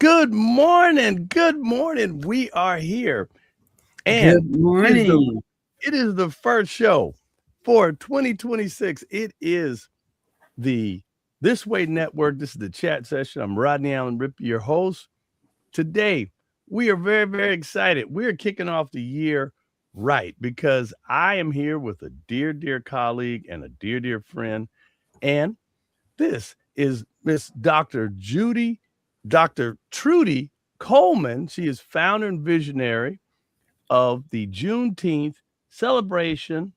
Good morning. Good morning. We are here. And Good it is the morning. it is the first show for 2026. It is the This Way Network. This is the chat session. I'm Rodney Allen Rippey, your host. Today, we are very, very excited. We're kicking off the year right because I am here with a dear, dear colleague and a dear, dear friend. And this is Miss Dr. Trudy Colemen. She is founder and visionary of the Juneteenth celebration.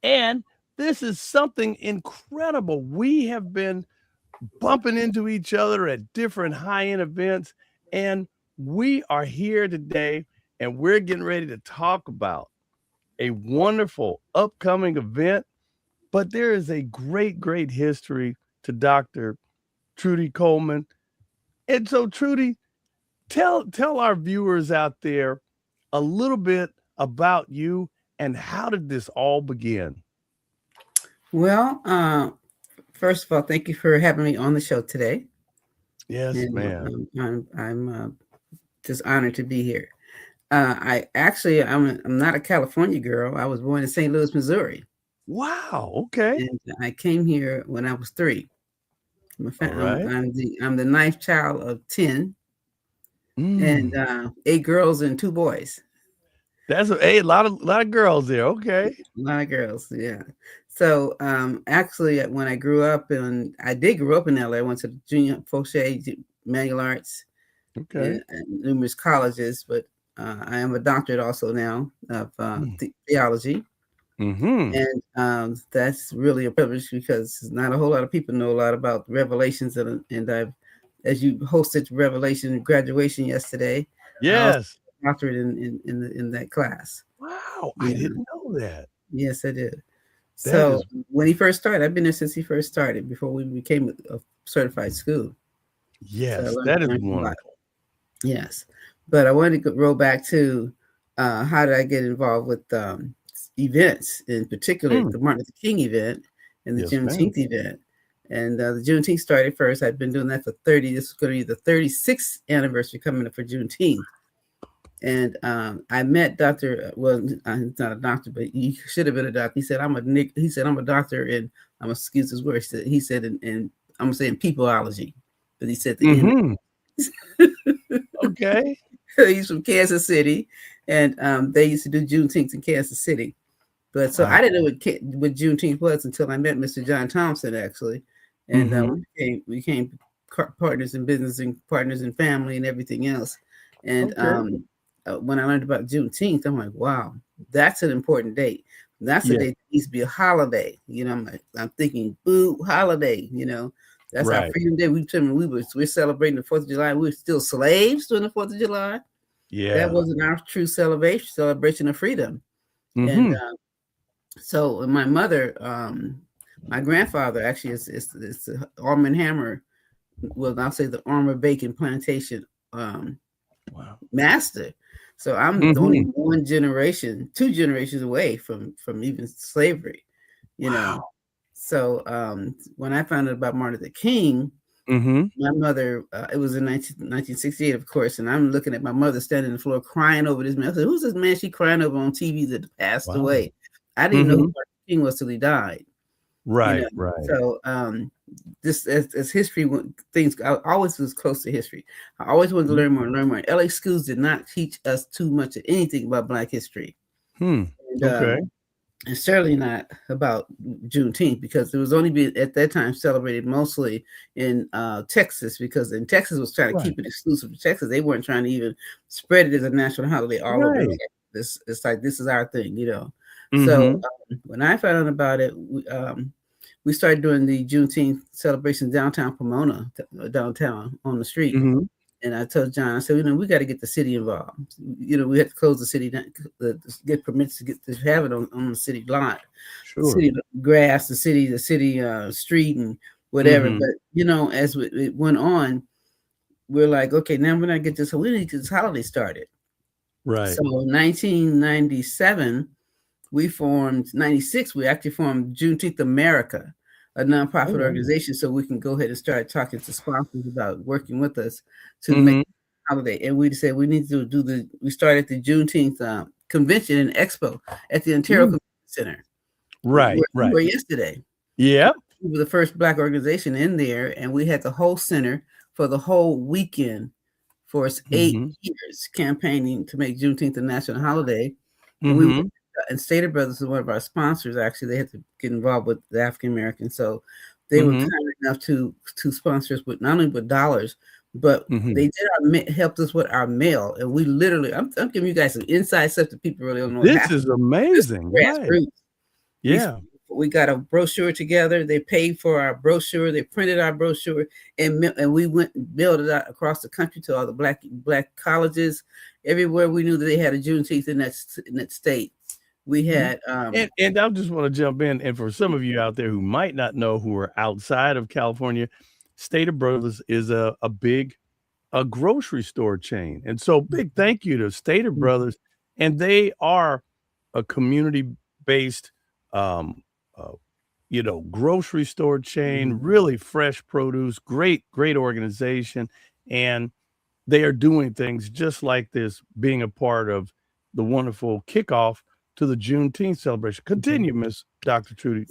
And this is something incredible. We have been bumping into each other at different high end events, and we are here today and we're getting ready to talk about a wonderful upcoming event. But there is a great, great history to Dr. Trudy Colemen. And so, Trudy, tell our viewers out there a little bit about you and how did this all begin? Well, first of all, thank you for having me on the show today. Yes, And ma'am. I'm just honored to be here. I'm not a California girl. I was born in St. Louis, Missouri, Wow. Okay. and I came here when I was 3. All right. I'm the ninth child of 10, and Mm. 8 girls and 2 boys. That's a lot of girls there. Okay. A lot of girls, yeah. So actually, when I grew up, and I did grow up in LA, I went to the Junior Fauché Manual Arts Okay. and numerous colleges, but I am a doctorate also now of theology. Mm-hmm. And that's really a privilege because not a whole lot of people know a lot about Revelations. And I've, as you hosted Revelation graduation yesterday, I also Yes. have a doctorate in that class. Wow. I Yeah, didn't know that. yes, I did. That So is when he first started, I've been there since he first started, before we became a certified school. So I yes, learned, that is learned a lot. wonderful. Yes. But I wanted to roll back to how did I get involved with events, in particular Mm. the Martin Luther King event and the Yes, ma'am. Juneteenth event. And the Juneteenth started first. I've been doing that for 30. This is going to be the 36th anniversary coming up for Juneteenth. And I met Dr. Well, he's not a doctor, but he should have been a doctor. He said, He said, I'm a doctor, and I'm excuse his words. He said, and I'm saying peopleology, but he said the end. Mm-hmm. Okay. He's from Kansas City, and they used to do Juneteenth in Kansas City. But so Wow. I didn't know what Juneteenth was until I met Mr. John Thompson, actually, and Mm-hmm. we became partners in business and partners in family and everything else. And Okay. when I learned about Juneteenth, I'm like, wow, that's an important date. That's a Yeah. date that needs to be a holiday. I'm thinking, boo, holiday. That's our Right. freedom day. We're celebrating the 4th of July. We were still slaves during the 4th of July. That Yeah. wasn't our true celebration of freedom. And Mm-hmm. so my mother, my grandfather actually is the Arm and Hammer. Well, I'll say the Armor Bacon Plantation Wow. master. So I'm only Mm-hmm. 2 generations away from even slavery. You know. Wow. So when I found out about Martin Luther King, Mm-hmm. my mother, it was in 1968, of course, and I'm looking at my mother standing on the floor crying over this man. I said, who's this man she crying over on TV that passed Wow. away? I didn't know who Mm-hmm. Martin King was till he died. you know. Right. Right. So this as history things, I always was close to history. I always wanted to learn more and learn more. LA schools did not teach us too much of anything about Black history, Hmm. and, Okay. and certainly not about Juneteenth, because it was only at that time celebrated mostly in Texas, because in Texas was trying to Right. keep it exclusive to Texas. They weren't trying to even spread it as a national holiday all over Right. Texas. It's like, this is our thing. So Mm-hmm. when I found out about it, we started doing the Juneteenth celebration downtown Pomona, downtown on the street. Mm-hmm. And I told John, I said, we got to get the city involved. We had to close the city down, get permits to have it on the city lot, Sure. city grass, the city street and whatever. Mm-hmm. But as it went on, we're like, okay, now we're not get this. We need to get this holiday started. Right. So 1997, we formed 96. We actually formed Juneteenth America, a nonprofit Oh, wow. organization, so we can go ahead and start talking to sponsors about working with us to make Mhm. holiday. And we said we need to do we started the Juneteenth convention and expo at the Ontario Mm. Convention Center, Right, where you right. were yesterday. Yep. We were the first Black organization in there, and we had the whole center for the whole weekend for 8 Mhm. years campaigning to make Juneteenth a national holiday. And we Mhm. and Stater Brothers is one of our sponsors. Actually, they had to get involved with the African Americans, so they were Mhm. kind enough to sponsor us with not only with dollars, but they Mhm. did helped us with our mail. And we literally, I'm giving you guys some inside stuff that people really don't know what This happened. is This is amazing. Right. grassroots. We Yeah. we got a brochure together. They paid for our brochure. They printed our brochure, and we went and mailed it out across the country to all the black colleges, everywhere we knew that they had a Juneteenth in that state. We Mhm. had And I just wanna jump in, and for some of you out there who might not know who are outside of California, Stater Brothers is a big a grocery store chain, and so big thank you to Stater Brothers, and they are a community-based, um, uh, grocery store chain, really fresh produce, great organization, and they are doing things just like this, being a part of the wonderful kickoff to the Juneteenth celebration. Continue, Miss Dr. Trudy.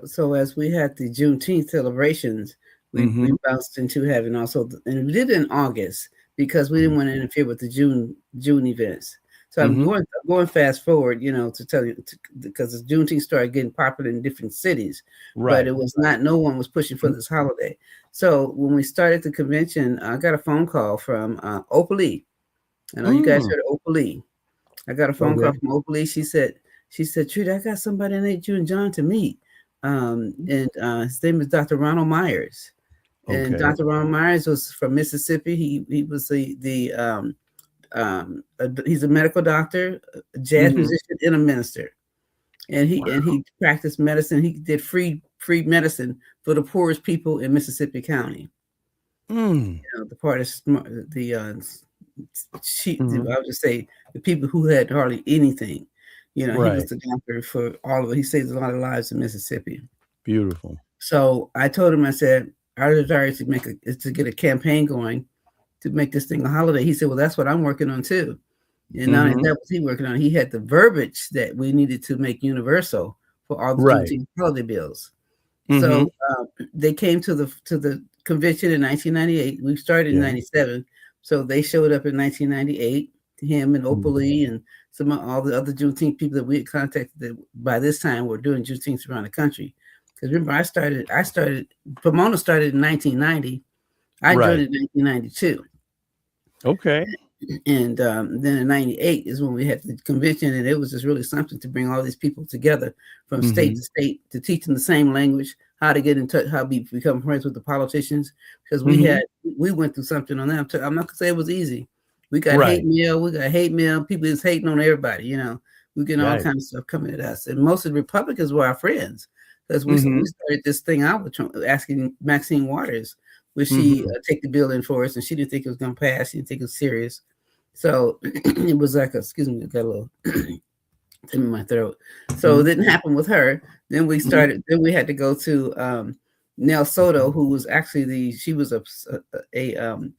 So as we had the Juneteenth celebrations, we Mhm, bounced into having also, and we did it in August because we didn't mhm, want to interfere with the June events. So mhm. I'm going fast forward, to tell you because the Juneteenth started getting popular in different cities, but Right. it was not no one was pushing for Mhm. this holiday. So when we started the convention, I got a phone call from Opalee. I know you guys Mm, heard of Opalee. I got a phone call okay. from Oakley. She said, Trudy, I got somebody I need you and John to meet. And his name is Dr. Ronald Myers. And Okay. Dr. Ronald Myers was from Mississippi. He was he's a medical doctor, a jazz Mhm. musician, and a minister. And he Wow. and he practiced medicine. He did free medicine for the poorest people in Mississippi County. Mm. The part of the Mhm. I would just say the people who had hardly anything. He was Right. the doctor for all of it. He saved a lot of lives in Mississippi. Beautiful. So I told him, I said, our desire is to get a campaign going to make this thing a holiday. He said, well, that's what I'm working on too. And not only Mhm. that was he working on, he had the verbiage that we needed to make universal for all the Right. Juneteenth holiday bills. Mhm. So they came to the convention in 1998. We started in Yeah. '97, so they showed up in 1998. Him and Mhm. Opalee and all the other Juneteenth people that we had contacted that by this time were doing Juneteenth around the country. Because remember, Pomona started in 1990. I joined Right. in 1992. Okay. And then in '98 is when we had the convention, and it was just really something to bring all these people together from state to Mhm. state to teach them the same language, how to get in touch, how we become friends with the politicians. Because Mhm. we went through something on that. I'm not gonna say it was easy. We got hate Right. mail. We got hate mail. People is hating on everybody. We getting all Right. kinds of stuff coming at us, and most of the Republicans were our friends because we Mhm. started this thing out with asking Maxine Waters would she Mhm. take the bill in for us, and she didn't think it was going to pass. She didn't think it was serious. So it was like excuse me, got a little in my throat. So it Mhm. didn't happen with her. Then Mhm. we had to go to Nell Soto, who was actually she was a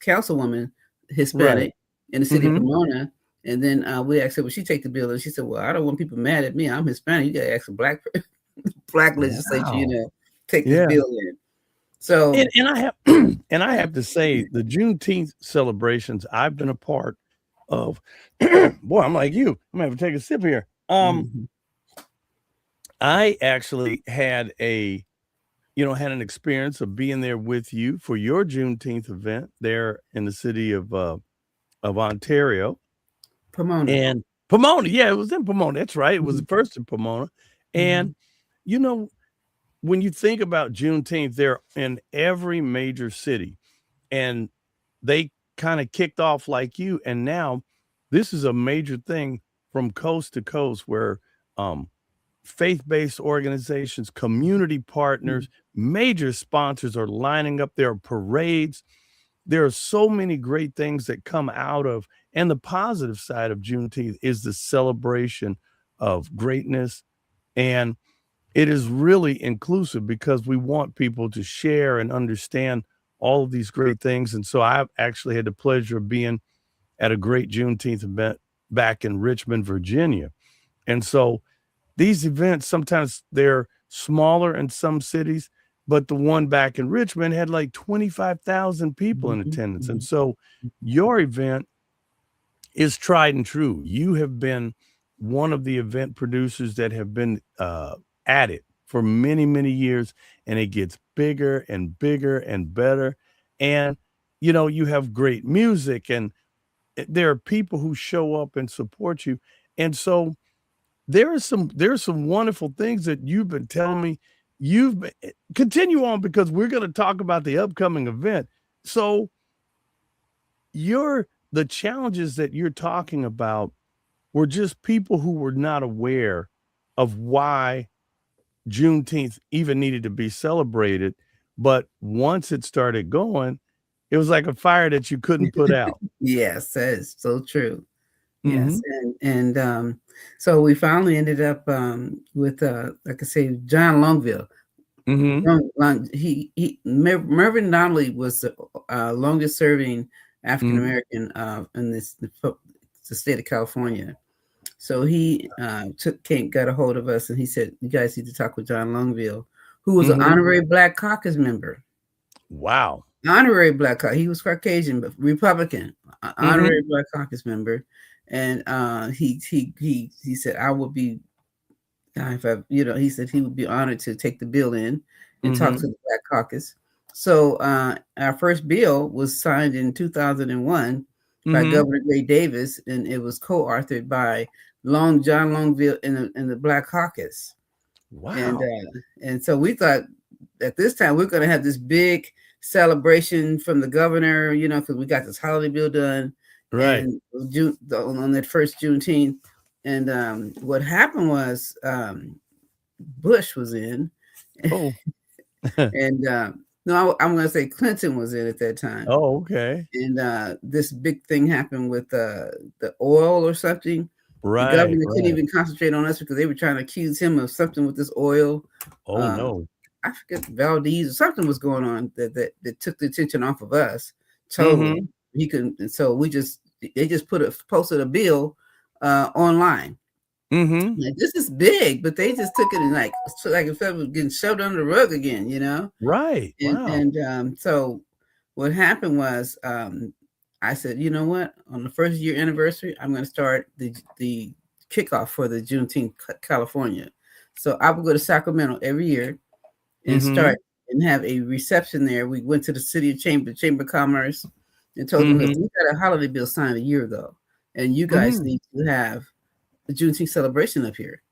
councilwoman, Right. Hispanic in the city of Mhm. Pomona. And then we asked her, "Will she take the bill?" And she said, "Well, I don't want people mad at me. I'm Hispanic. You got to ask a black legislature, Wow. take this Yeah. bill in." So And I have and I have to say the Juneteenth celebrations I've been a part of. Boy, I'm like you. I'm gonna have to take a sip here. mhm, I actually had an experience of being there with you for your Juneteenth event there in the city of Ontario Pomona. and Pomona. Yeah, it was in Pomona. That's right. It was Mhm, first in Pomona. And mhm, you know, when you think about Juneteenth, they're in every major city, and they kind of kicked off like you, and now this is a major thing from coast to coast where um, faith-based organizations, community mhm, partners, major sponsors are lining up. There are parades. There are so many great things that come out of, and the positive side of Juneteenth is the celebration of greatness and it is really inclusive because we want people to share and understand all of these great things. And so I actually had the pleasure of being at a great Juneteenth event back in Richmond, Virginia. And so these events, sometimes they're smaller in some cities, but the one back in Richmond had like 25,000 people in attendance. And so your event is tried and true. You have been one of the event producers that have been at it for many, many years, and it gets bigger and bigger and better. And, you know, you have great music, and there are people who show up and support you. And so there's some wonderful things that you've been telling me. Continue on because we're going to talk about the upcoming event. So the challenges that you're talking about were just people who were not aware of why Juneteenth even needed to be celebrated. But once it started going, it was like a fire that you couldn't put out. Yes, that is so true. Yes, Mm-hmm. and so we finally ended up with, like I say, John Longville. Mm-hmm. Mervyn Donnelly was the longest serving African Mm-hmm. American in the state of California. So he got a hold of us, and he said, "You guys need to talk with John Longville, who was an Mm-hmm. honorary Black Caucus member." Wow. Honorary Black Caucus. He was Caucasian, but Republican. Mm-hmm. Honorary Black Caucus member, and he said, "I will be." If I, he said he would be honored to take the bill in and talk Mm-hmm. to the Black Caucus. So our first bill was signed in 2001 by Mm-hmm. Governor Gray Davis, and it was co-authored by John Longville in the Black Caucus. And Wow. and so we thought at this time we're going to have this big celebration from the governor, because we got this holiday bill done, Right. and on that first Juneteenth. And what happened was Bush was in, Oh. and no, I'm going to say Clinton was in at that time. Oh, okay. And this big thing happened with the oil or something. The Right, governor couldn't right. even concentrate on us because they were trying to accuse him of something with this oil. Oh, Um, no. I forget Valdez or something was going on that took the attention off of us totally. Mhm. He couldn't, and so they just posted a bill online. Mhm. Like, this is big, but they just took it and like if it was getting shoved under the rug again. Right. Wow. So what happened was I said, you know what? On the first year anniversary, I'm going to start the kickoff for the Juneteenth California. So I would go to Sacramento every year and Mhm. start and have a reception there. We went to the city Chamber of Commerce and told them, look, Mhm. we got a holiday bill signed a year ago, and you guys Mhm. need to have the Juneteenth celebration up here,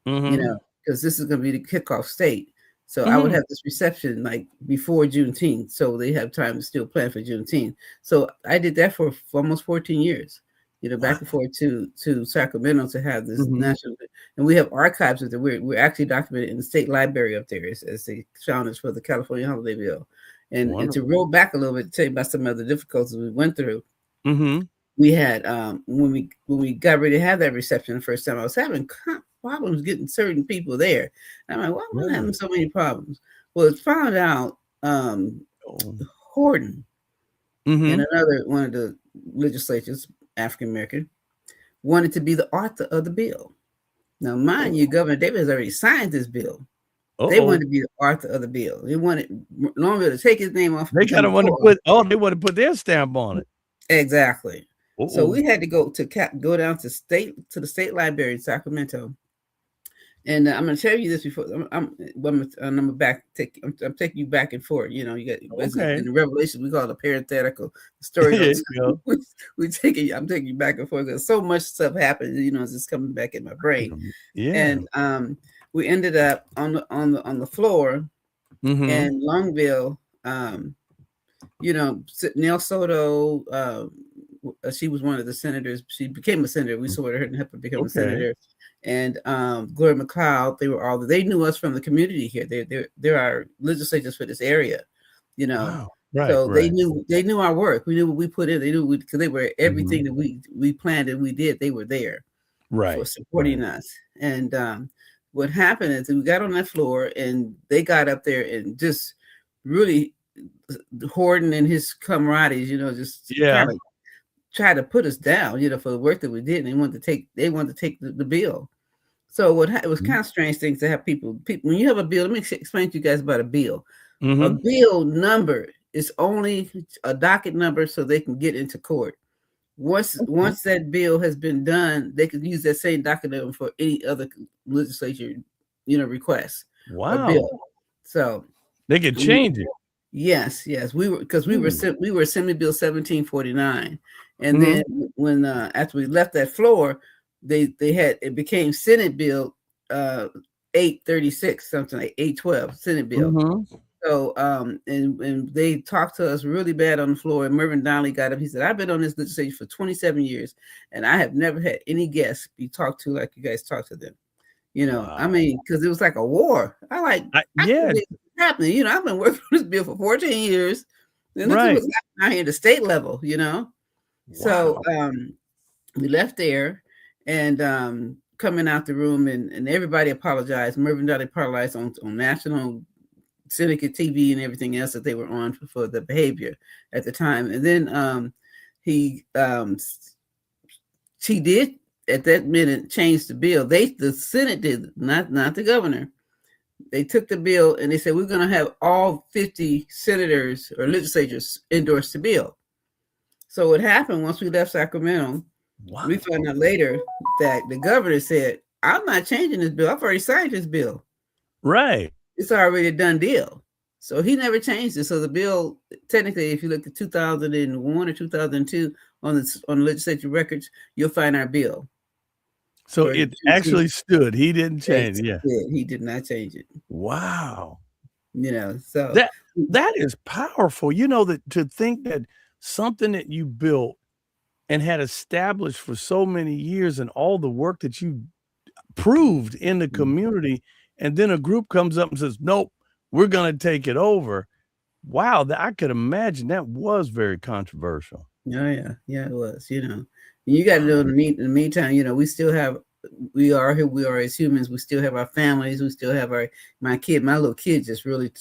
Mhm. because this is going to be the kickoff state. So I would Mhm. have this reception like before Juneteenth, so they have time to still plan for Juneteenth. So I did that for almost 14 years, back and Wow. forth to Sacramento to have this Mhm. national, and we have archives of it. We're actually documented in the state library up there as the founders for the California Holiday Bill, and to Wonderful. roll back a little bit, to tell you about some of the difficulties we went through. Mhm. We had when we got ready to have that reception the first time, I was having problems getting certain people there. And I'm like, why am I having Really? so many problems? Well, it's found out Oh. Horton and Mhm. another one of the legislatures, African American, wanted to be the author of the bill. Now, mind you, Oh. Governor Davis has already signed this bill. They wanted Uh-oh. to be the author of the bill. They wanted Longville to take his name off and They become kinda a wanna co-author. they wanna put their stamp on it. Exactly. So Uh-oh. we had to go down to the state library in Sacramento. And I'm going to tell you this before I'm taking you back and forth. You got in Okay. the Revelation we call it a parenthetical. The story There goes. you go. I'm taking you back and forth because so much stuff happened. It's just coming back in my brain. Yeah. And we ended up on the floor, Mhm. and Longville. Nell Soto, she was one of the senators. She became a senator. We supported her and helped her become a Okay. senator. And Gloria McLeod, they knew us from the community here. They're our legislators for this area, you know. Wow. Right, So right. they knew our work. We knew what we put in. They knew because they were Mhm. everything that we planned and we did. They were there for Right, supporting right. us. And what happened is we got on that floor and they got up there and just really Horton and his camaraderies, just Yeah. kind of tried to put us down, for the work that we did. And they wanted to take the bill. So it was kind of strange things to have people, when you have a bill, let me explain to you guys about a bill. A bill number is only a docket number so they can get into court. Once that bill has been done, they can use that same docket number for any other legislature, request. Wow. Or bill. So they could change it. Yes. We were Assembly Bill 1749, and then when after we left that floor, it became Senate Bill 836, something like 812 Senate Bill. So and they talked to us really bad on the floor. And Mervyn Donnelly got up. He said, "I've been on this legislature for 27 years, and I have never had any guests be talked to like you guys talk to them." Wow. I mean, because it was like a war. I happening. I've been working on this bill for 14 years. And this was happening out here at the state level, Wow. So we left there and coming out the room and everybody apologized. Mervyn Donnelly apologized on national syndicate TV and everything else that they were on for the behavior at the time. And then he did at that minute change the bill. The Senate did, not the governor. They took the bill and they said, we're going to have all 50 senators or legislators endorse the bill. So what happened once we left Sacramento, we found out later that the governor said, I'm not changing this bill. I've already signed this bill. Right. It's already a done deal. So he never changed it. So the bill, technically, if you look at 2001 or 2002 on the legislature records, you'll find our bill. So it actually stood. He didn't change it. Yeah. He did not change it. Wow. So that is powerful. That to think that something that you built and had established for so many years and all the work that you proved in the community, and then a group comes up and says, nope, we're going to take it over. Wow. I could imagine that was very controversial. Oh, yeah. Yeah, it was, You got to know in the meantime, we still have, we are who we are as humans. We still have our families. We still have my little kid just really,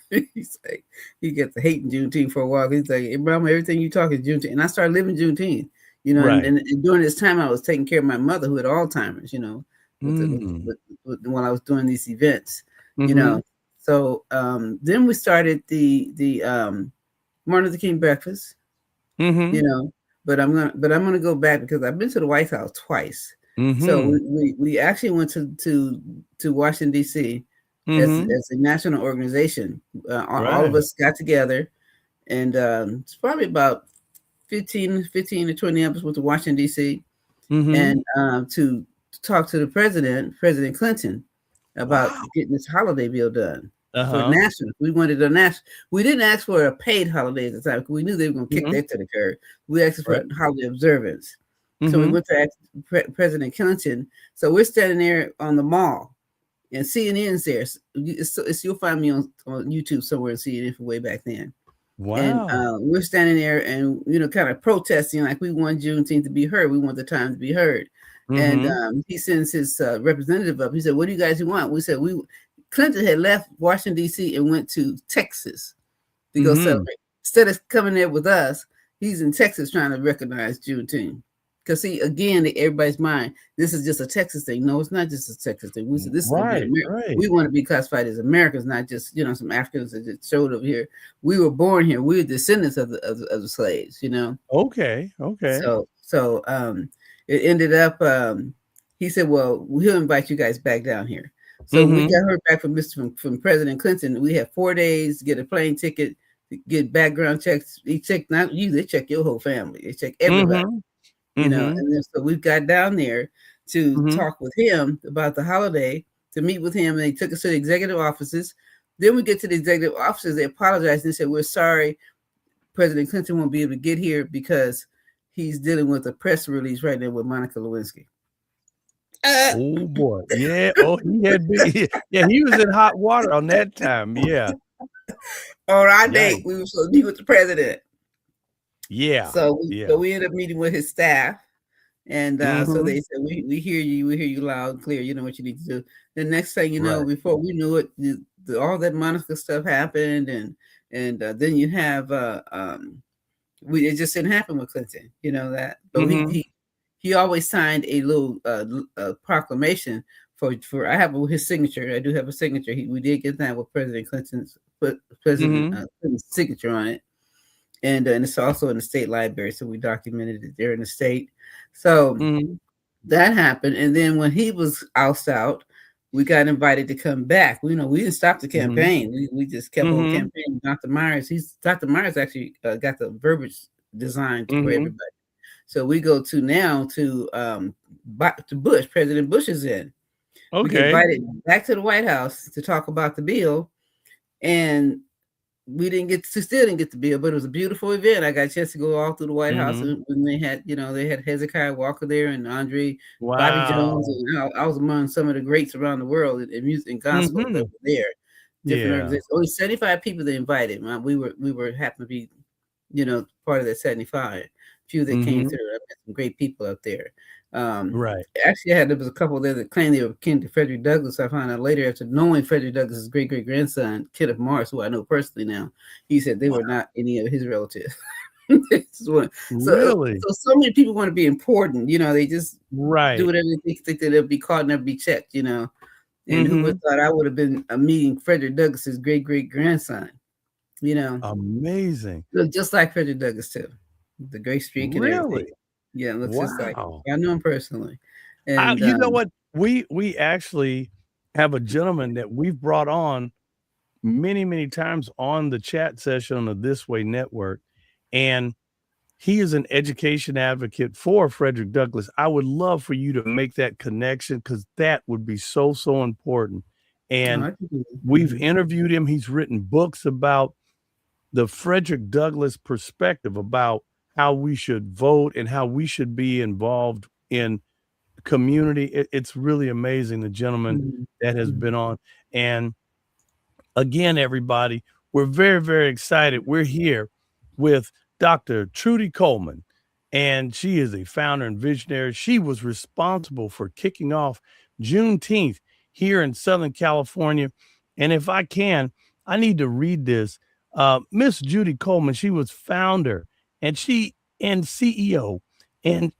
he's like, he gets hating Juneteenth for a while. He's like, hey, Mama, everything you talk is Juneteenth. And I started living Juneteenth, right. and during this time I was taking care of my mother who had Alzheimer's, when I was doing these events, So then we started the Martin Luther King breakfast, But I'm gonna go back because I've been to the White House twice. So we actually went to Washington D.C. As a national organization. All of us got together, and it's probably about 15 to 20 of us went to Washington D.C. And to talk to the President Clinton, about getting this holiday bill done. For national. We wanted a national. We didn't ask for a paid holiday at the time because we knew they were going to kick that to the curb. We asked for holiday observance. So we went to ask President Clinton. So we're standing there on the mall, and CNN's there. You'll find me on YouTube somewhere in CNN from way back then. Wow. And we're standing there and, kind of protesting like we want Juneteenth to be heard. We want the time to be heard. And he sends his representative up. He said, what do you guys want? We said, Clinton had left Washington, D.C. and went to Texas to go celebrate. Instead of coming there with us, he's in Texas trying to recognize Juneteenth. Because, see, again, in everybody's mind, this is just a Texas thing. No, it's not just a Texas thing. We said, this is we want to be classified as Americans, not just, some Africans that just showed up here. We were born here. We're descendants of the slaves, Okay. So it ended up, he said, well, he'll invite you guys back down here. So we got her back from President Clinton. We had 4 days to get a plane ticket, get background checks. They check not you, they check your whole family. They check everybody, And then so we got down there to talk with him about the holiday, to meet with him. And they took us to the executive offices. Then we get to the executive offices. They apologized and said, we're sorry. President Clinton won't be able to get here because he's dealing with a press release right now with Monica Lewinsky. Oh boy, yeah. Oh, he was in hot water on that time. Yeah. On our date, we were supposed to meet with the president. Yeah. So we ended up meeting with his staff, And so Mhm. they said, we hear you loud and clear. You know what you need to do. The next thing you know, Right. before we knew it, all that Monica stuff happened, and then you have it just didn't happen with Clinton, you know that. But Mhm. he always signed a little proclamation for. I have his signature. I do have a signature. We did get that with President Clinton's President Mhm. Clinton's signature on it, and it's also in the state library. So we documented it there in the state. So Mhm. that happened, and then when he was ousted out, we got invited to come back. We didn't stop the Mhm. campaign. We just kept on Mhm. campaigning. Dr. Myers actually got the verbiage designed for Mhm. everybody. So we go to now to Bush. President Bush is in. We get Okay. invited back to the White House to talk about the bill, and we still didn't get the bill, but it was a beautiful event. I got a chance to go all through the White House, Mhm. and when they had Hezekiah Walker there and Andre Bobby Jones, Wow. and I was among some of the greats around the world in music and gospel that Mhm. were there. Different Yeah. organizations. Only 75 people they invited. We were happened to be, part of that 75. Few that came Mhm. through. I met some great people up there. Um, Right. Actually, there was a couple there that claimed they were kin to Frederick Douglass. I found out later after knowing Frederick Douglass's great great grandson, Kenneth Morris, who I know personally now. He said they Wow. were not any of his relatives. so, Really? so many people want to be important. They just do Right. whatever they think that they'll be caught and never be checked. And who would Mhm. have thought I would have been meeting Frederick Douglass's great great grandson? You know, Amazing. Look just like Frederick Douglass too, the great streak and everything. Really? Yeah, it looks just like him. Wow. I know him personally, I and you know what? We actually have a gentleman that we've brought on many, many times on the chat session of This Way Network, and he is an education advocate for Frederick Douglass. I would love for you to make that connection because that would be so, so important. oh, And I can do that. we've interviewed him. He's written books about the Frederick Douglass perspective about how we should vote and how we should be involved in community. It's really amazing, the gentleman Mhm, that has mhm. been on. And again, everybody, we're very, very excited. We're here with Dr. Trudy Colemen, and she is a founder and visionary. She was responsible for kicking off Juneteenth here in Southern California. And if I can, I need to read this. Miss Judy Coleman, she was founder and CEO, and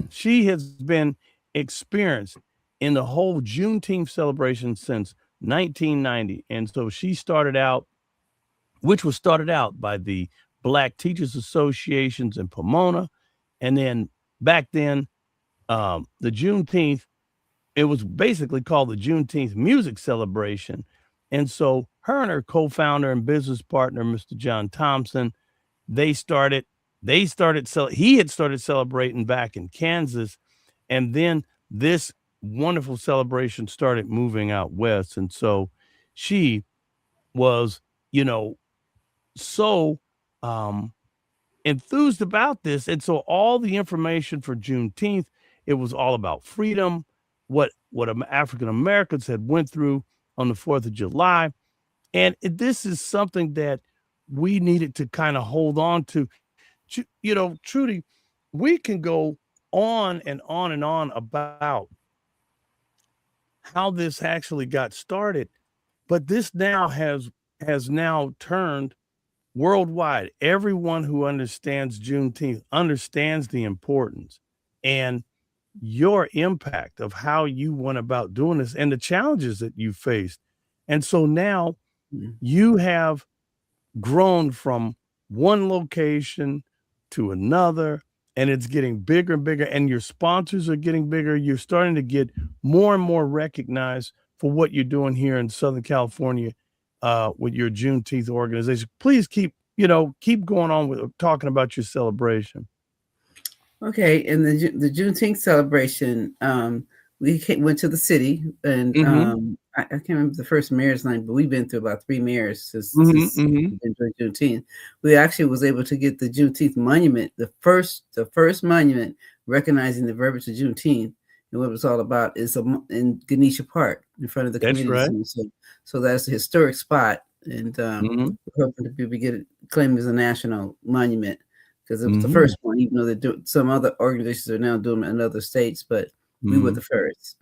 she has been experienced in the whole Juneteenth celebration since 1990. And so she started out, which was started out by the Black Teachers Associations in Pomona. And then back then, the Juneteenth, it was basically called the Juneteenth Music Celebration. And so her and her co-founder and business partner, Mr. John Thompson, they started, he had started celebrating back in Kansas. And then this wonderful celebration started moving out west. And so she was, you know, so um, enthused about this. And so all the information for Juneteenth, it was all about freedom, what African Americans had went through on the 4th of July. And this is something that we needed to kind of hold on to. Trudy, we can go on and on and on about how this actually got started, but this now has now turned worldwide. Everyone who understands Juneteenth understands the importance and your impact of how you went about doing this and the challenges that you faced. And so now Mhm. you have grown from one location to another, and it's getting bigger and bigger, and your sponsors are getting bigger. You're starting to get more and more recognized for what you're doing here in Southern California with your Juneteenth organization. Please keep going on with talking about your celebration. Okay, in the Juneteenth celebration, went to the city, and Mm-hmm. I can't remember the first mayor's name, but we've been through about 3 mayors Mm-hmm. since Mm-hmm. we've been doing Juneteenth. We actually was able to get the Juneteenth monument, the first monument recognizing the verbiage of Juneteenth and what it was all about is in Ganesha Park in front of the That's community right. center. So that's a historic spot, and Mm-hmm. we're hoping to be able to get it claimed as a national monument because it was the first one, even though some other organizations are now doing it in other states, but we were the first.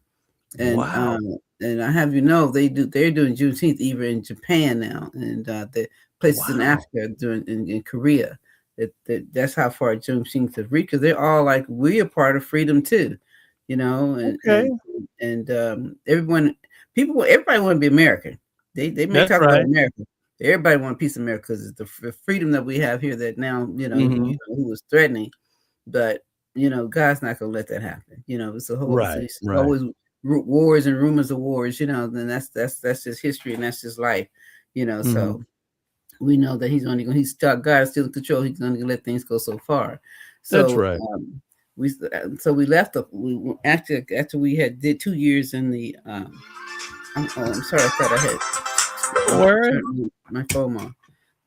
And Wow. And I have they're doing Juneteenth even in Japan now, and the places in Wow. Africa doing in Korea. That's how far Juneteenth has reached, because they're all like, we are part of freedom too, and Okay. everybody want to be American. They may That's talk about right. America. Everybody want a piece of America because it's the freedom that we have here that now who was threatening, but God's not going to let that happen. It's Right. it's Right. always wars and rumors of wars. Then that's just history, and that's just life. So we know that God is still in control. He's going to let things go so far. That's So right. we left. After we did 2 years in the. I'm sorry, I thought I Don't had worry. turned my phone on.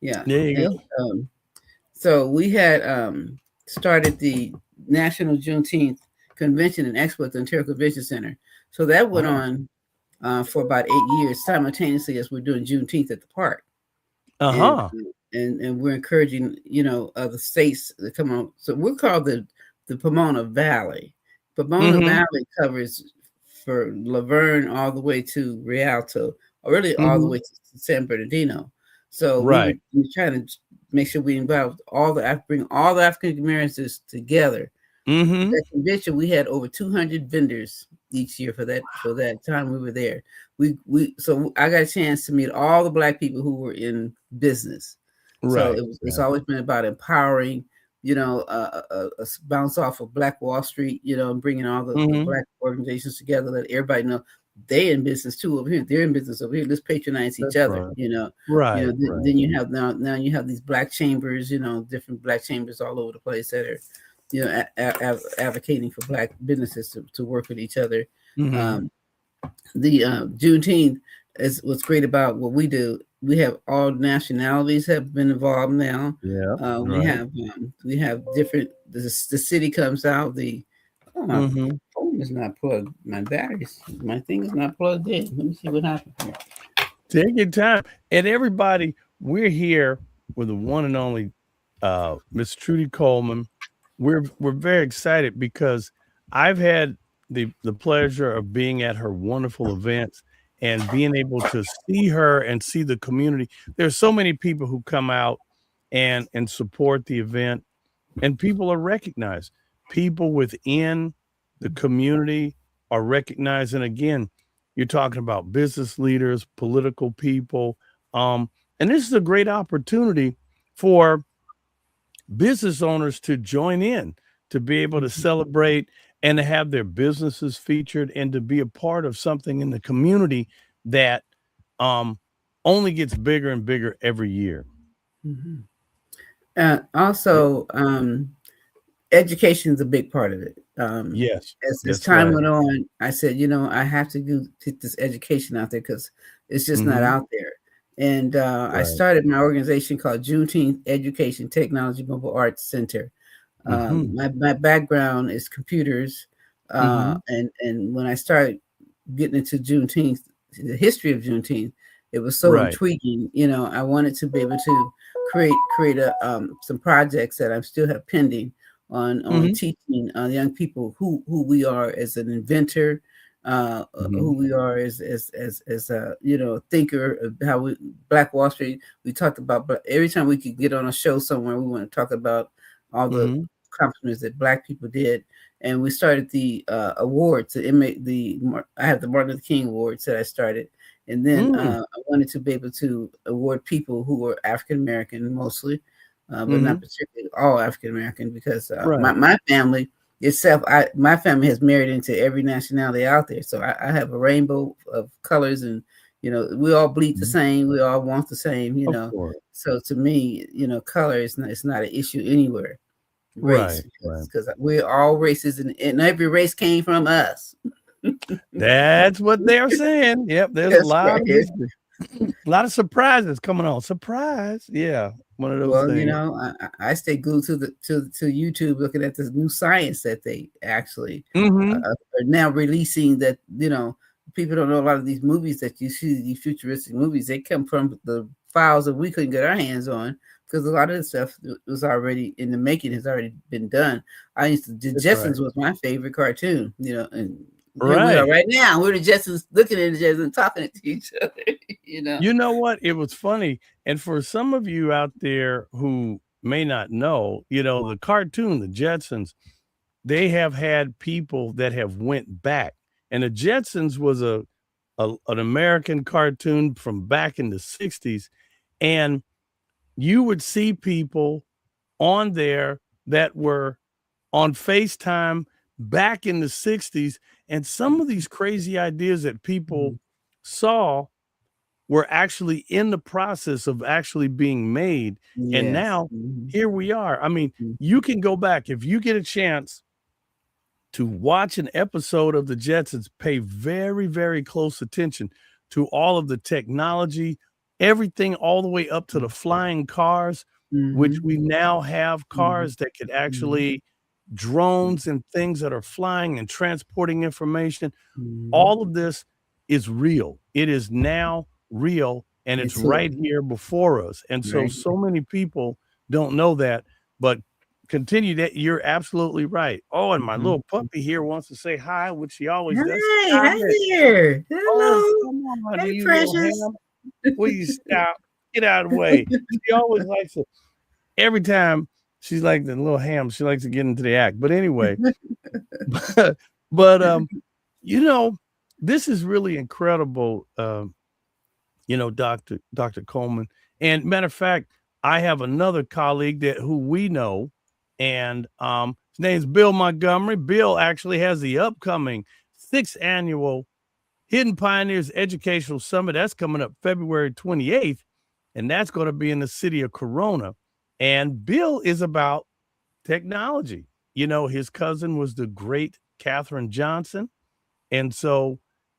Yeah, There you and go. so we had started the National Juneteenth Convention and Expo at the Ontario Convention Center. So that went Wow. on for about 8 years simultaneously as we're doing Juneteenth at the park. And Uh-huh. and we're encouraging other states to come on. So we're called the Pomona Valley. Pomona Valley covers for Laverne all the way to Rialto, or really all the way to San Bernardino. So we were Right. trying to make sure we involved bring all the African Americans together. That convention, we had over 200 vendors each year for that time we were there. So I got a chance to meet all the Black people who were in business. So Right. it's always been about empowering, a bounce off of Black Wall Street, and bringing all the Black organizations together, let everybody know they in business too over here. They're in business over here. Let's patronize each That's other. right. Then, Right. Right. then you have now you have these Black chambers, different Black chambers all over the place that are, advocating for Black businesses to work with each other. The Juneteenth is what's great about what we do. We have all nationalities have been involved now. Yeah. We have different. The city comes out. My phone is not plugged. My thing is not plugged in. Let me see what happened here. Take your time. And everybody, we're here with the one and only Miss Trudy Colemen. We're very excited because I've had the pleasure of being at her wonderful events and being able to see her and see the community. There's so many people who come out and support the event, and people are recognized. People within the community are recognized. And again, you're talking about business leaders, political people. And this is a great opportunity for business owners to join in, to be able to celebrate and to have their businesses featured and to be a part of something in the community that only gets bigger and bigger every year. Also, education is a big part of it. Yes, As that's time right. went on, I said, I have to get this education out there because it's just not out there. And I started my organization called Juneteenth Education Technology Mobile Arts Center. My background is computers, and when I started getting into Juneteenth, the history of Juneteenth, it was so intriguing. I wanted to be able to create some projects that I still have pending on teaching young people who we are as an inventor, who we are as a thinker of how Black Wall Street. We talked about, but every time we could get on a show somewhere, we want to talk about all the accomplishments that Black people did. And we started the awards. I have the Martin Luther King Awards that I started. And then I wanted to be able to award people who were African American mostly, but not particularly all African American, because my family itself, my family has married into every nationality out there. So I have a rainbow of colors, and we all bleed the same. We all want the same. So to me, color is not an issue anywhere. Race, because we're all races, and every race came from us. That's what they're saying. Yep, there's a lot of surprises coming on. Surprise, yeah, one of those things. I stay glued to YouTube, looking at this new science that they actually are now releasing. That people don't know a lot of these movies that you see, these futuristic movies. They come from the files that we couldn't get our hands on because a lot of the stuff was already in the making, has already been done. The That's right. Jetsons was my favorite cartoon, and here we are Right. right now. We're the Jetsons looking at the Jetsons talking to each other, You know what? It was funny, and for some of you out there who may not know, the cartoon, the Jetsons, they have had people that have went back, and the Jetsons was an American cartoon from back in the 60s, and you would see people on there that were on FaceTime back in the 60s, and some of these crazy ideas that people Mhm. saw were actually in the process of actually being made. And Yes. now here we are. I mean, you can go back if you get a chance to watch an episode of the Jetsons, pay very, very close attention to all of the technology, everything all the way up to the flying cars, which Mhm. we now have Mhm. cars that could Mhm. actually drones and things that are flying and transporting information. Mhm. All of this is real. It is now real, and it's It's here, right here before us. And so, right? so many people don't know that, but continue that. You're absolutely right. Oh, and my Mhm. little puppy here wants to say hi, which she always does. Hi, Stop hi it. there. Oh, Hello. come on, Hey, you little precious. ham. Please stop. Get out of the way. She always likes to, every time she's like the little ham, she likes to get into the act. But anyway, but you know, this is really incredible, Dr. Coleman. And matter of fact, I have another colleague that who we know, and his name's Bill Montgomery. Bill actually has the upcoming sixth annual Hidden Pioneers Educational Summit. That's coming up February 28th, and that's going to be in the city of Corona. And Bill is about technology. His cousin was the great Katherine Johnson, and so,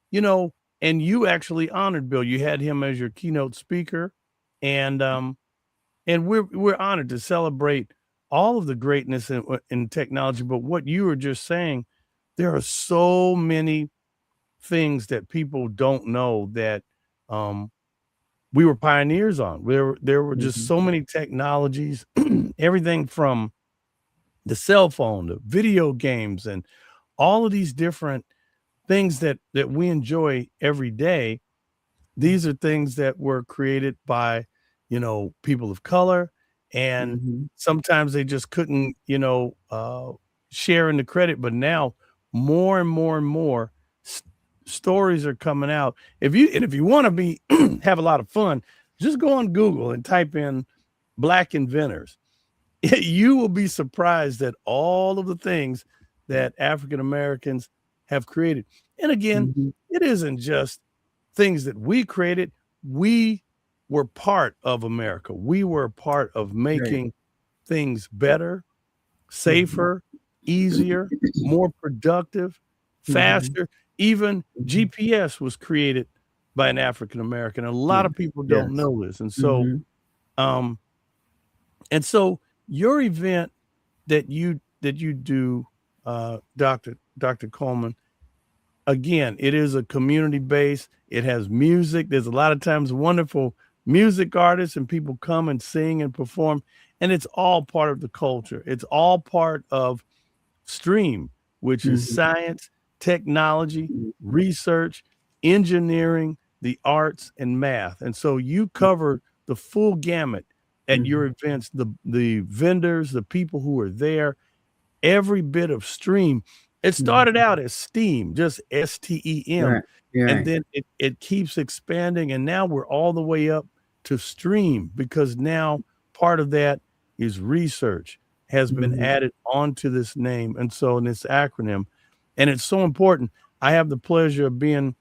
you know, and you actually honored Bill. You had him as your keynote speaker, and we're honored to celebrate all of the greatness in technology. But what you were just saying, there are so many things that people don't know that um, we were pioneers on. There were just Mhm. so many technologies, everything from the cell phone to video games and all of these different things that we enjoy every day. These are things that were created by, people of color, and Mhm. sometimes they just couldn't, share in the credit. But now more and more and more s- stories are coming out. If you want to be have a lot of fun, just go on Google and type in black inventors. You will be surprised at all of the things that African Americans have created. And again, Mhm. it isn't just things that we created. We were part of America. We were a part of Right. making things better, Mhm. safer, easier, more productive, Mhm. faster. Even Mhm. GPS was created by an African American. A lot Yes. of people don't Yes. know this. Mhm. Um, and so your event that you do, Dr. Coleman, again, it is a community base. It has music. There's a lot of times wonderful music artists and people come and sing and perform, and it's all part of the culture. It's all part of STREAM, which is Mhm. science, technology, Mhm. research, engineering, the arts, and math. And so you cover the full gamut at your Mhm. events, the vendors, the people who are there, every bit of stream. It Mhm. started out as STEAM, just STEM, Right. You're and right. then it keeps expanding, and now we're all the way up to STREAM because now part of that is research has been Mhm. added onto this name, and so in this acronym, and it's so important. I have the pleasure of being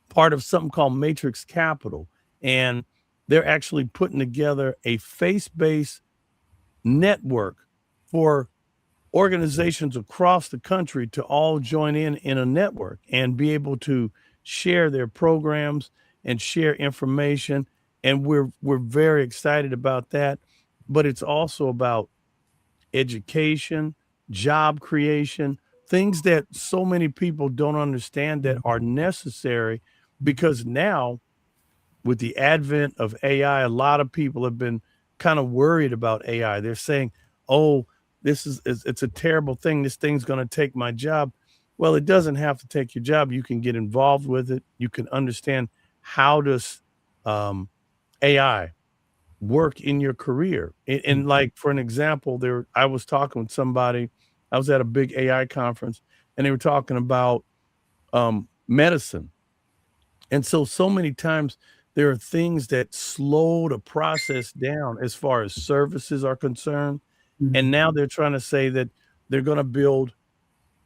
part of something called Matrix Capital, and they're actually putting together a face-based network for organizations across the country to all join in a network and be able to share their programs and share information, and we're very excited about that. But it's also about education, job creation, things that so many people don't understand that are necessary, because now with the advent of AI, a lot of people have been kind of worried about AI. They're saying, "Oh, this is it's a terrible thing. This thing's going to take my job." Well, it doesn't have to take your job. You can get involved with it. You can understand how does um, AI work in your career. And like for an example, there I was talking with somebody. I was at a big AI conference, and they were talking about medicine. And so many times there are things that slow the process down as far as services are concerned. And Mhm. now they're trying to say that they're going to build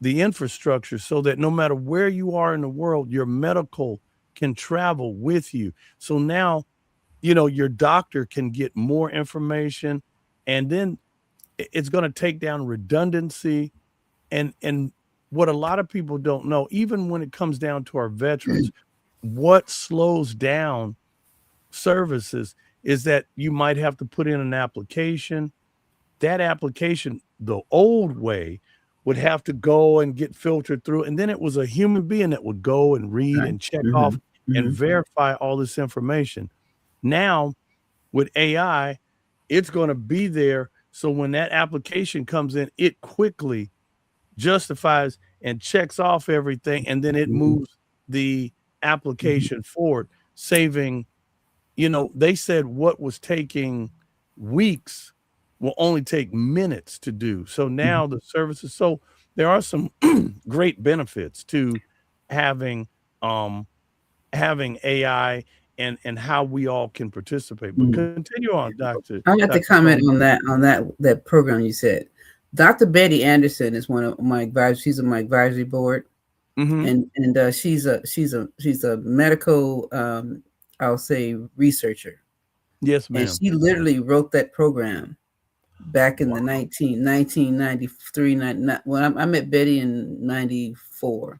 the infrastructure so that no matter where you are in the world, your medical can travel with you. So now, your doctor can get more information, and then it's going to take down redundancy. And what a lot of people don't know, even when it comes down to our veterans, what slows down services is that you might have to put in an application. That application, the old way, would have to go and get filtered through, and then it was a human being that would go and read Right. and check off Mhm. and Mhm. verify all this information. Now, with AI, it's going to be there. So when that application comes in, it quickly justifies and checks off everything, and then it Mhm. moves the Mhm. application forward, saving, they said what was taking weeks will only take minutes to do. So Mhm. now the services, so there are some great benefits to having um having AI and how we all can participate. But Mhm. continue on, I have to Dr. comment Coleman. on that program you said. Dr. Betty Anderson is one of my advisors. She's on my advisory board, Mhm. and she's a medical I'll say researcher, Yes, and ma'am. she literally wrote that program back in Wow. the 1993. When I met Betty in 94.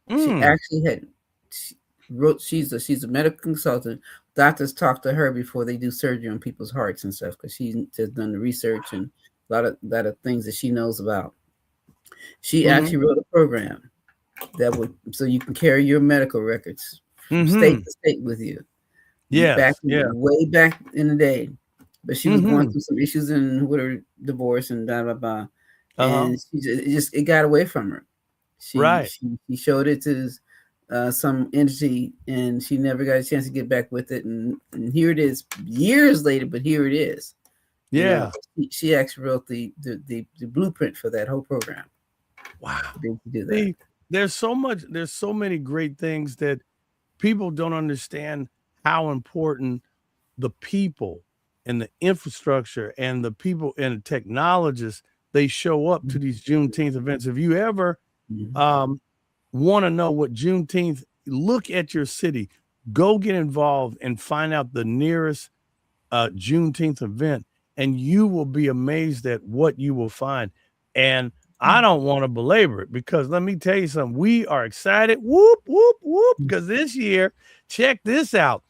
She Mm. actually had she wrote. She's a medical consultant. Doctors talk to her before they do surgery on people's hearts and stuff because she's just done the research and a lot of things that she knows about. She Mhm. actually wrote a program that would so you can carry your medical records from state Mhm. to state with you. Yes. Yeah. Way back in the day, but she was going Mhm. through some issues and with her divorce and blah blah blah, Uh-huh. and it got away from her. She Right. she, she showed it to some entity, and she never got a chance to get back with it. And here it is, years later, but here it is. You know, Yeah. she actually wrote the blueprint for that whole program Wow. to be able to do that. See, there's so many great things that people don't understand how important the people and the infrastructure and the people and the technologists, they show up to these Juneteenth events. If you ever Mhm. um, want to know what Juneteenth, look at your city, go get involved and find out the nearest Juneteenth event, and you will be amazed at what you will find. And I don't want to belabor it because let me tell you something. We are excited. Whoop, whoop, whoop. Because this year, check this out.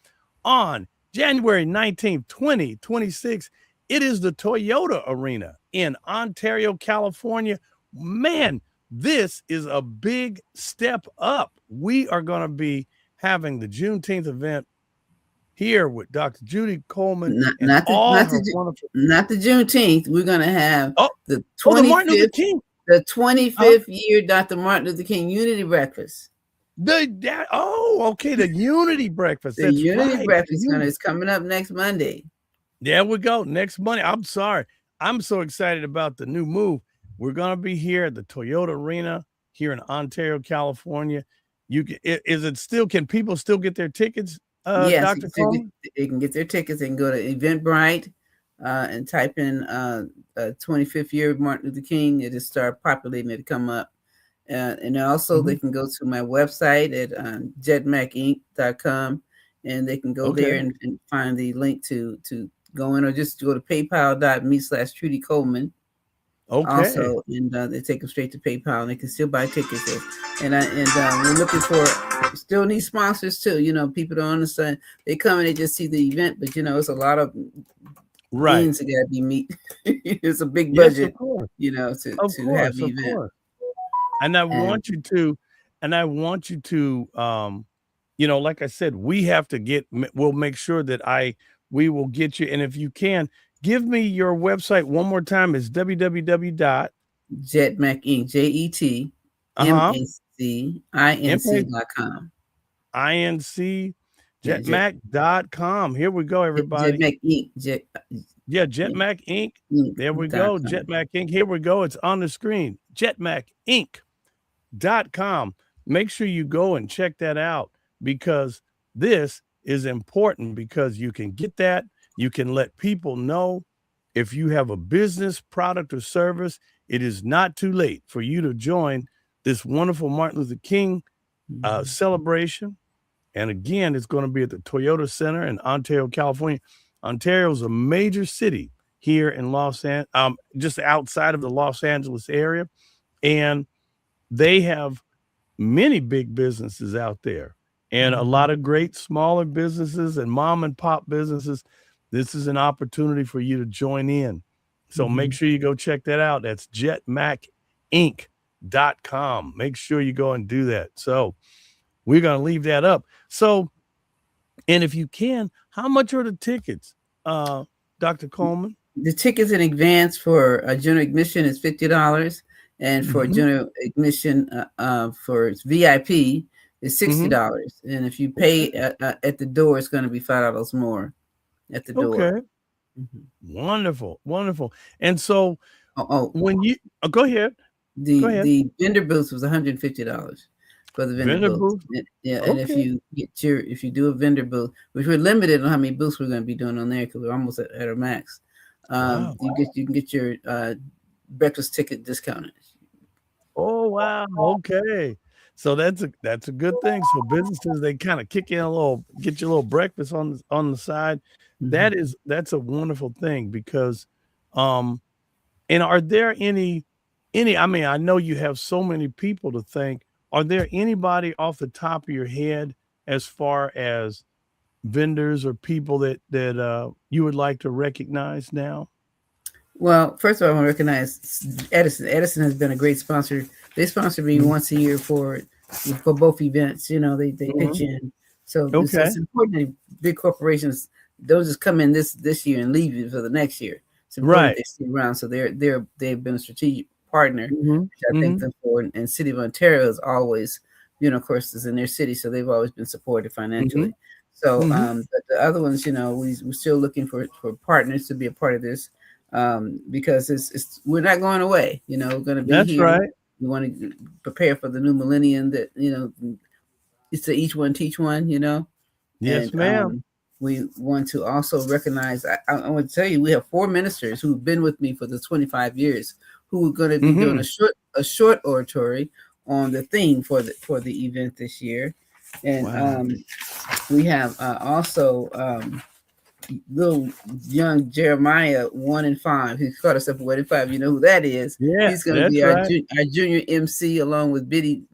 On January 19th, 2026, it is the Toyota Arena in Ontario, California. Man, this is a big step up. We are going to be having the Juneteenth event here with Dr. Judy Coleman Not and not the all not her the wonderful. not the Juneteenth. We're gonna have Oh, the oh, the Martin Luther 25th King. the Uh, 25th year Dr. Martin Luther King Unity Breakfast. okay, the Unity Breakfast. The That's Unity right. The Breakfast Unity. is coming up next Monday. There we go. Next Monday. I'm sorry. I'm so excited about the new move. We're gonna be here at the Toyota Arena here in Ontario, California. Is it still? Can people still get their tickets, Yes, Dr. Coleman? they can get their tickets. They can go to Eventbrite and type in 25th year of Martin Luther King. It'll start populating. It'll come up. And also, they Mhm. can go to my website at jetmacinc.com, and they can go there Okay. and find the link to go in, or just go to paypal.me/Trudy Coleman Okay. also, and they take them straight to PayPal, and they can still buy tickets there. We're looking for still need sponsors too. People don't understand. They come and they just see the event, but it's a lot of Right. ends that got to be meet. It's a big Yes, of budget, course. to Of have course. the Of event. course. And I And want you to, like I said, we have to we'll make sure that we will get you. And if you can, give me your website one more time. It's www dot Jetmac Inc. uh-huh JetMacInc.com. MACINC Yeah, jetmac.com. Here we go, everybody. Jetmac Inc. Yeah, Jetmac Inc. There we go. Inc.com. Jetmac Inc. Here we go. It's on the screen. Jetmacinc.com. Make sure you go and check that out because this is important because you can get that. You can let people know if you have a business, product, or service, it is not too late for you to join this wonderful Martin Luther King celebration. And again, it's going to be at the Toyota Center in Ontario, California. Ontario is a major city here in just outside of the Los Angeles area. And they have many big businesses out there and a lot of great smaller businesses and mom and pop businesses. This is an opportunity for you to join in. So make sure you go check that out. That's jetmacinc.com. Make sure you go and do that. So we're going to leave that up. So, and if you can, how much are the tickets, Dr. Colemen? The tickets in advance for general admission is $50, and for general admission for VIP is $60. And if you pay at the door, it's going to be $5 more at the door. Okay. Wonderful, wonderful. And so, when you go ahead, the vendor booth was $150 for the vendor booth. Yeah, and if you do a vendor booth, which we're limited on how many booths we're going to be doing on there because we're almost at our max. You can get your breakfast ticket discounted. Oh wow! Okay, so that's a good thing. So businesses, they kind of kick in get you a little breakfast on the side. That's a wonderful thing because, and are there any? I mean, I know you have so many people to thank. Are there anybody off the top of your head as far as vendors or people that you would like to recognize now? Well, first of all, I want to recognize Edison. Edison has been a great sponsor. They sponsor me once a year for both events. You know, they pitch in. So it's important that big corporations don't just come in this year and leave for the next year. It's important they stay around. So they've been a strategic partner, which I thank them for. And City of Ontario is always, of course, is in their city, so they've always been supported financially. So, but the other ones, we're still looking for partners to be a part of this. Because we're not going away, we're going to be here. Right. We want to prepare for the new millennium that, it's to each one teach one, Yes, ma'am. We want to also recognize, I want to tell you, we have 4 ministers who've been with me for the 25 years who are going to be doing a short oratory on the theme for the event this year. And we have also little young Jeremiah 1 and 5. He's called himself 1 and 5. You know who that is? Yeah, he's going to be our junior MC along with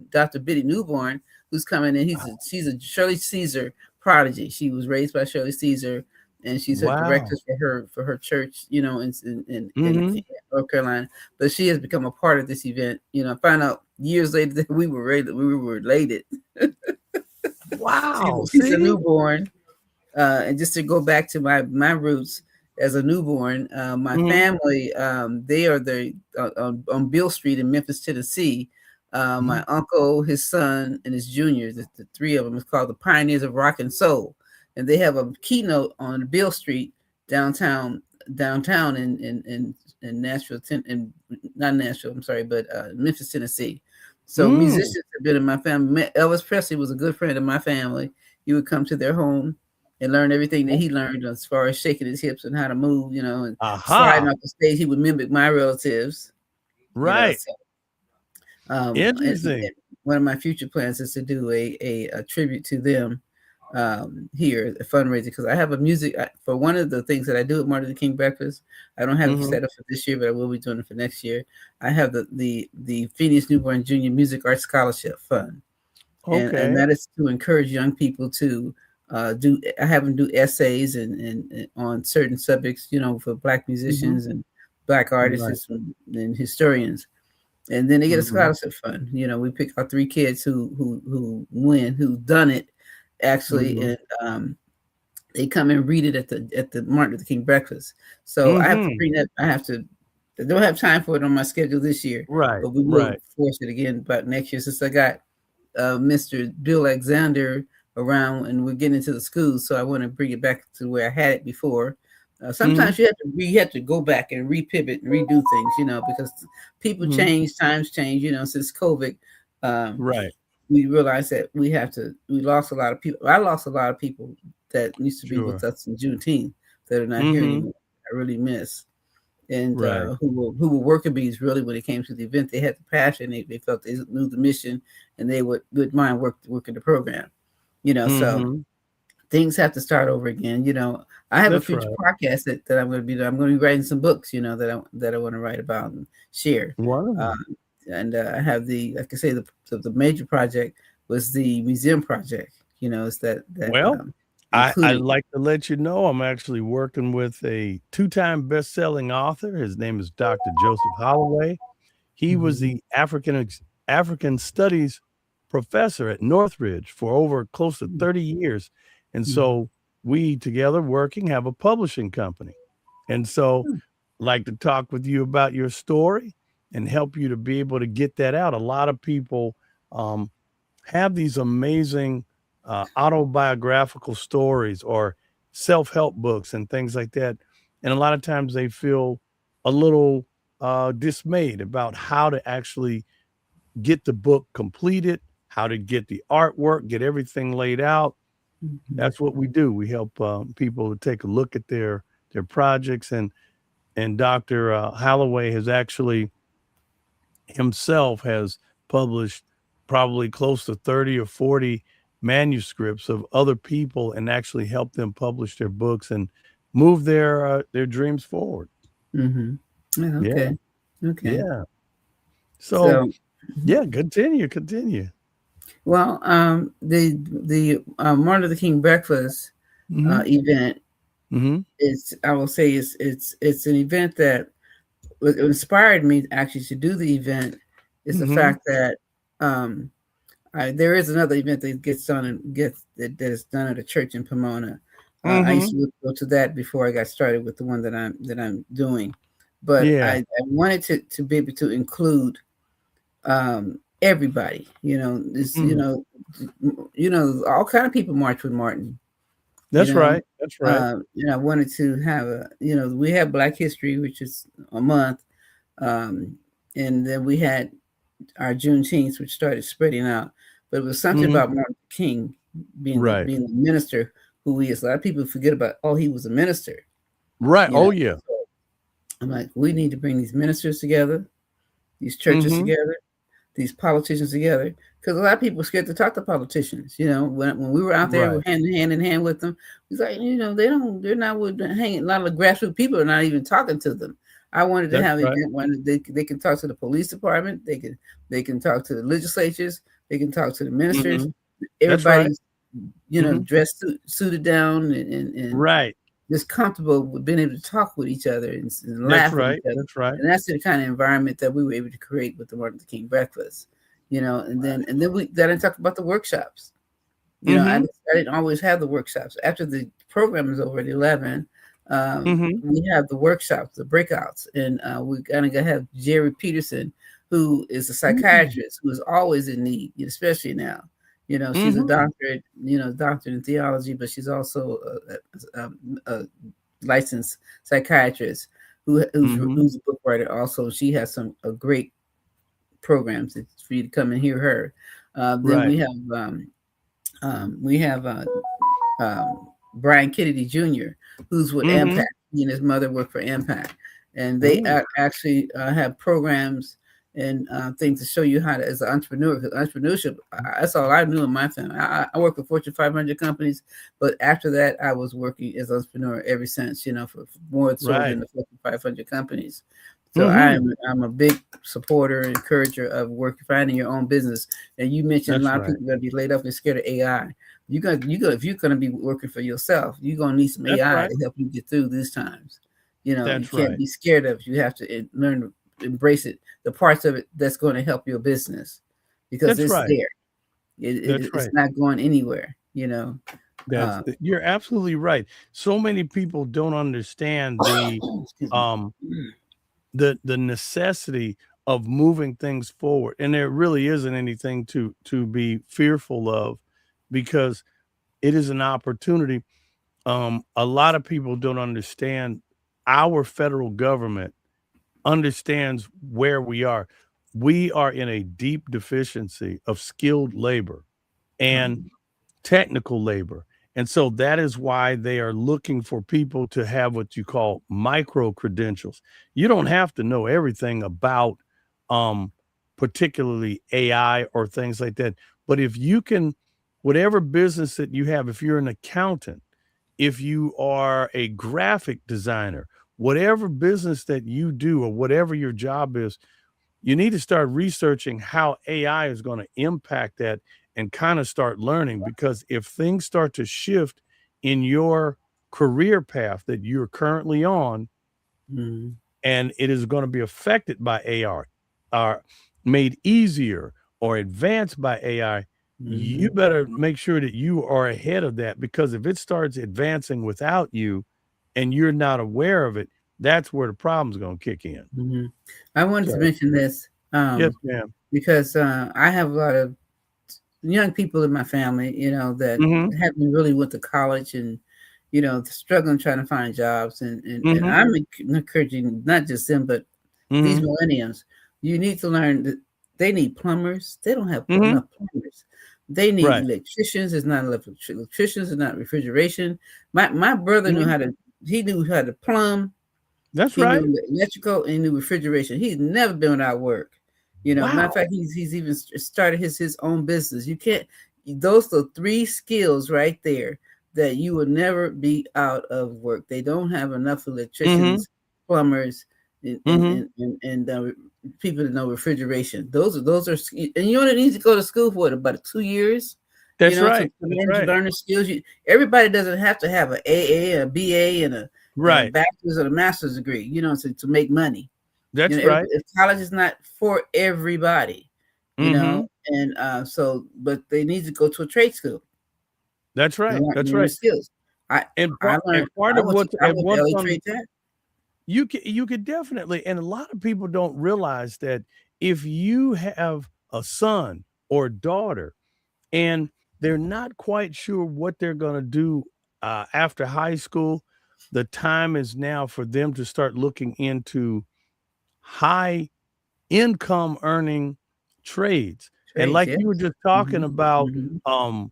Dr. Biddy Newborn, who's coming in. She's a Shirley Caesar prodigy. She was raised by Shirley Caesar, and she's her director for her church, in North Carolina. But she has become a part of this event. I found out years later that we were related. Wow, she's a newborn. And just to go back to my roots as a newborn, my family, they are on Beale Street in Memphis, Tennessee. My uncle, his son, and his juniors, the 3 of them, is called the Pioneers of Rock and Soul. And they have a keynote on Beale Street downtown in Nashville, not Nashville, I'm sorry, but Memphis, Tennessee. So musicians have been in my family. Elvis Presley was a good friend of my family. He would come to their home and learn everything that he learned as far as shaking his hips and how to move, and sliding off the stage. He would mimic my relatives. Right. Interesting. And one of my future plans is to do a tribute to them here, a fundraiser, because I have a music for one of the things that I do at Martin Luther King Breakfast. I don't have it set up for this year, but I will be doing it for next year. I have the Phoenix Newborn Junior Music Arts Scholarship Fund. And that is to encourage young people to I have them do essays and on certain subjects, for Black musicians and Black artists and historians, and then they get a scholarship fund. We pick out 3 kids who who've done it actually, and they come and read it at the Martin Luther King breakfast. So I have to Mm-hmm. bring that. I don't have time for it on my schedule this year, Right. but we will Right. force it again about next year since I got Mr. Bill Alexander around and we're getting into the schools. So I want to bring it back to where I had it before. Mm-hmm. Sometimes you have to go back and repivot and redo things, because people Mm-hmm. change, times change. Since COVID, um, Right. we realized that we lost a lot of people. I lost a lot of people that used to be with Sure. us in Juneteenth that are not here Mm-hmm. anymore. I really miss. And Right. who were worker bees really when it came to the event. They had the passion, they felt they knew the mission, and they would mind working the program. So Mm-hmm. things have to start over again. I have a That's future right. podcast that I'm going to be doing. I'm going to be writing some books, that I want to write about and share. Wonderful. And I have like I say, the major project was the museum project. Is that Well, I'd including. like to let you know I'm actually working with a two-time best-selling author. His name is Dr. Joseph Holloway. He was Mhm, the African Studies professor at Northridge for over close to 30 years. And mhm, so we together working have a publishing company. And so mhm, like to talk with you about your story and help you to be able to get that out. A lot of people um, have these amazing autobiographical stories or self-help books and things like that. And a lot of times they feel a little dismayed about how to actually get the book completed, how to get the artwork, get everything laid out. mhm, That's what we do. We help people to take a look at their projects, and Dr. Holloway has actually himself has published probably close to 30 or 40 manuscripts of other people and actually helped them publish their books and move their dreams forward. mhm. Yeah, Yeah, okay. Okay. yeah. So, So, mhm. yeah, continue. Well, the Martin Luther King breakfast Mhm, event mhm, is, I will say, it's an event that what inspired me actually to do the event is the mhm. fact that um, there is another event that gets done and that is done at a church in Pomona. I used Mhm. to go to that before I got started with the one that I'm doing, but Yeah. I wanted to be able to include everybody. This Mhm. all kind of people march with Martin. You That's know, right. That's right. I wanted to have we have Black History, which is a month, um, and then we had our Juneteenth, which started spreading out. But it was something Mhm. about Martin Luther King Right. being the minister who he is. A lot of people forget about. Oh, he was a minister. Right. You know, Oh, yeah. so I'm like, we need to bring these ministers together, these churches Mhm. together, these politicians together, because a lot of people are scared to talk to politicians. When we were out there, Right. we're hand in hand with them. It's like, they're not with hanging. A lot of the grassroots people are not even talking to them. I wanted to That's have an right. event when they can talk to the police department, they can talk to the legislatures, they can talk to the ministers. Mhm. That's right. Everybody's Mhm. dressed suited down and Right. just comfortable with being able to talk with each other and That's laugh with each right. other. That's right. And that's the kind of environment that we were able to create with the Martin Luther King breakfast. And then we got to talk about the workshops. Mhm. I didn't always have the workshops. After the program is over at 11, Mhm. we have the workshops, the breakouts, and we're gonna have Jerry Peterson, who is a Mhm. psychiatrist who is always in need, especially now. She's a Mhm. doctorate in theology, but she's also a licensed psychiatrist Mhm. who's a book writer. Also, she has some great programs for you to come and hear her. Then Right. we have Brian Kennedy Jr., who's with AMPAC. Mhm. He and his mother work for AMPAC, and they Mm. actually have programs and things to show you how to, as an entrepreneur. Because entrepreneurship, that's all I knew in my family. I work with Fortune 500 companies, but after that, I was working as an entrepreneur ever since. For more so Right. than the Fortune 500 companies. So Mhm. I'm a big supporter, encourager of finding your own business. And you mentioned a That's lot of right. people are going to be laid off and scared of AI. You if you're gonna be working for yourself, you're gonna need some That's AI right. to help you get through these times. You That's can't right. be scared of it. You have to learn to embrace it, the parts of it that's going to help your business, because That's it's right. there. That's It's right. not going anywhere. You're absolutely right. So many people don't understand Excuse me. um the necessity of moving things forward, and there really isn't anything to be fearful of, because it is an opportunity. A lot of people don't understand our federal government understands where we are. We are in a deep deficiency of skilled labor and Um, technical labor. And so that is why they are looking for people to have what you call micro credentials. You don't have to know everything about um, particularly AI or things like that. But if you can, whatever business that you have, if you're an accountant, if you are a graphic designer, whatever business that you do or whatever your job is, you need to start researching how AI is going to impact that and kind of start learning, because if things start to shift in your career path that you're currently on, mhm, and it is going to be affected by AI or made easier or advanced by AI, you mhm, better make sure that you are ahead of that, because if it starts advancing without you and you're not aware of it, that's where the problem's going to kick in. mhm. I wanted to So, mention this yes, ma'am. because I have a lot of young people in my family, that Mhm. haven't really went to college and, struggling trying to find jobs. And Mhm. I'm encouraging not just them, but these Mhm. millennials. You need to learn that they need plumbers. They don't have Mhm. enough plumbers. They need Right. electricians. There's not enough electricians. There's not refrigeration. My brother knew Mhm. how to. He knew how to plumb. That's He right. knew electrical and he knew refrigeration. He's never been without work. Matter of Wow. fact, he's even started his own business. You can't. Those are three skills right there that you will never be out of work. They don't have enough Mhm. electricians, plumbers, and and Mhm. and, and, and people that know refrigeration. Those are, and you only need to go to school for it about 2 years. That's To right. That's learn to right. learn the skills. Everybody doesn't have to have an AA, a BA, and a Right. bachelor's or a master's degree, to make money. That's right. College is not for everybody, Mhm. and but they need to go to a trade school That's and right. That's learn the right. skills. I And I part learned. and part I of went to what's I and went to what's LA on Trade Tech. you could definitely, and a lot of people don't realize that if you have a son or daughter and they're not quite sure what they're going to do after high school, the time is now for them to start looking into high income earning trades. And Trades, like yes. you were just talking Hmm. about, Hmm. um,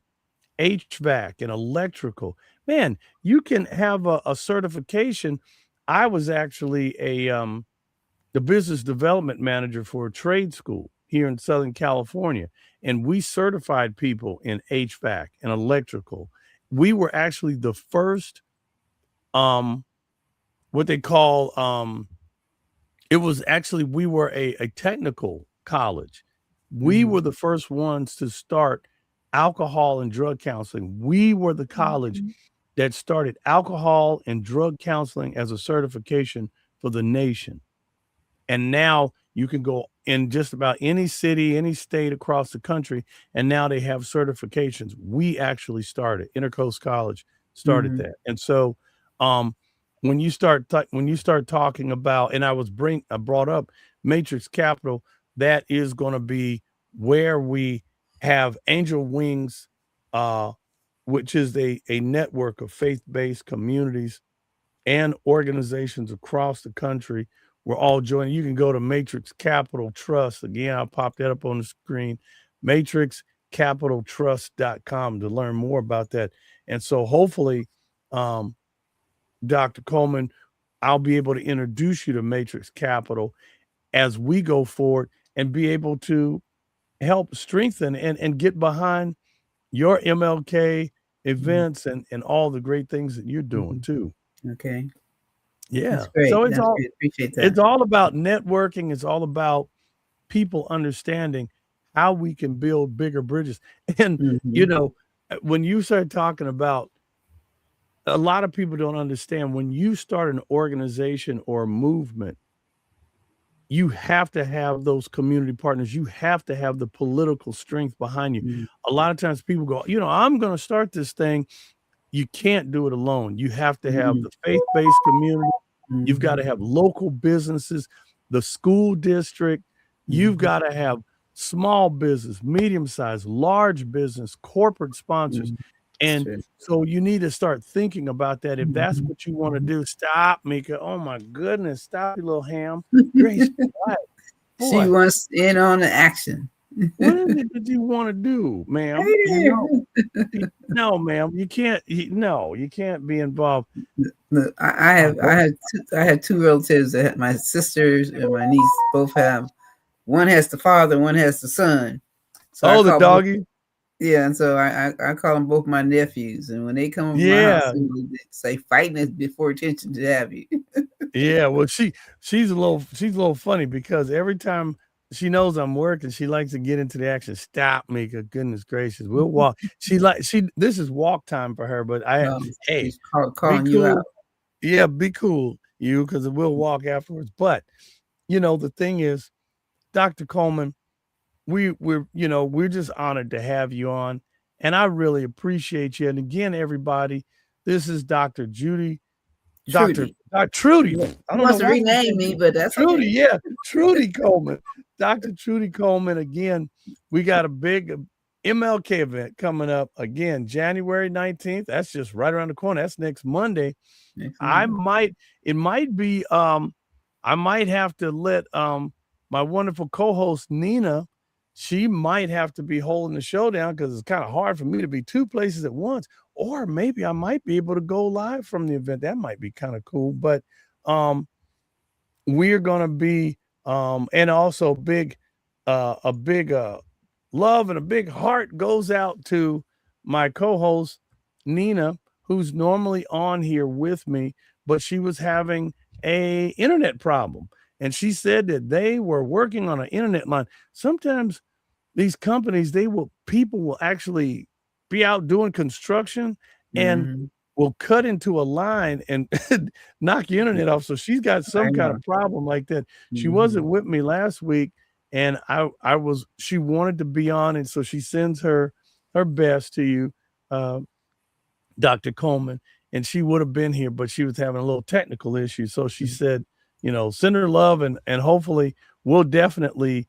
HVAC and electrical, man, you can have a certification. I was actually the business development manager for a trade school here in Southern California, and we certified people in HVAC and electrical. We were actually the first, um, what they call, it was actually, we were a technical college. We Hmm. were the first ones to start alcohol and drug counseling. We were the college that started alcohol and drug counseling as a certification for the nation. And now you can go in just about any city, any state across the country, and now they have certifications. We actually started, Intercoast College started Hmm. that. And so, um, when you start talking about, and I brought up Matrix Capital, that is going to be where we have Angel Wings, uh, which is a network of faith-based communities and organizations across the country. We're all joining. You can go to Matrix Capital Trust. Again, I'll pop that up on the screen. MatrixCapitalTrust.com to learn more about that. And so hopefully, um, Dr. Coleman, I'll be able to introduce you to Matrix Capital as we go forward and be able to help strengthen and get behind your MLK Hmm. events and all the great things that you're doing Hmm. too. Okay, that's Yeah. great. So That's great. Appreciate that. it's all about networking. It's all about people understanding how we can build bigger bridges. And you Hmm. know, when you start talking about, a lot of people don't understand, when you start an organization or a movement, you have to have those community partners. You have to have the political strength behind you. Mm-hmm. A lot of times people go, I'm going to start this thing. You can't do it alone. You have to have the faith-based community. You've got to have local businesses, the school district. You've got to have small business, medium-sized, large business, corporate sponsors. And so you need to start thinking about that. If that's what you want to do, stop, Mika. Oh my goodness, stop, you little ham. Grace, she wants in on the action. What is it that you want to do, ma'am? No, ma'am, you can't. You can't be involved. Look, I had two relatives that my sisters and my niece both have. One has the father, one has the son. So the doggy. Yeah, and so I call them both my nephews, and when they come over my house, they say fighting is before attention to have you. Yeah, well, she's a little funny because every time she knows I'm working, she likes to get into the action. Stop, Mika. Goodness gracious, we'll walk. This is walk time for her, but hey, calling you out. Yeah, be cool, because we'll walk afterwards. But the thing is, Dr. Colemen, we're just honored to have you on, and I really appreciate you. And again, everybody, this is Dr. Trudy. Trudy. I don't know. Rename me, but that's Trudy. Okay. Yeah, Trudy Colemen. Dr. Trudy Colemen. Again, we got a big MLK event coming up again, January 19th. That's just right around the corner. That's next Monday. I might have to let my wonderful co-host Nina. She might have to be holding the show down because it's kind of hard for me to be two places at once. Or maybe I might be able to go live from the event. That might be kind of cool. But we're going to be, and also a big love and a big heart goes out to my co-host, Nina, who's normally on here with me, but she was having a internet problem. And she said that they were working on an internet line. Sometimes these companies, people will actually be out doing construction and will cut into a line and knock your internet off. So she's got some kind of problem like that. She wasn't with me last week, and she wanted to be on, and so she sends her best to you, Dr. Colemen, and she would have been here, but she was having a little technical issue. So she said, send her love, and hopefully we'll definitely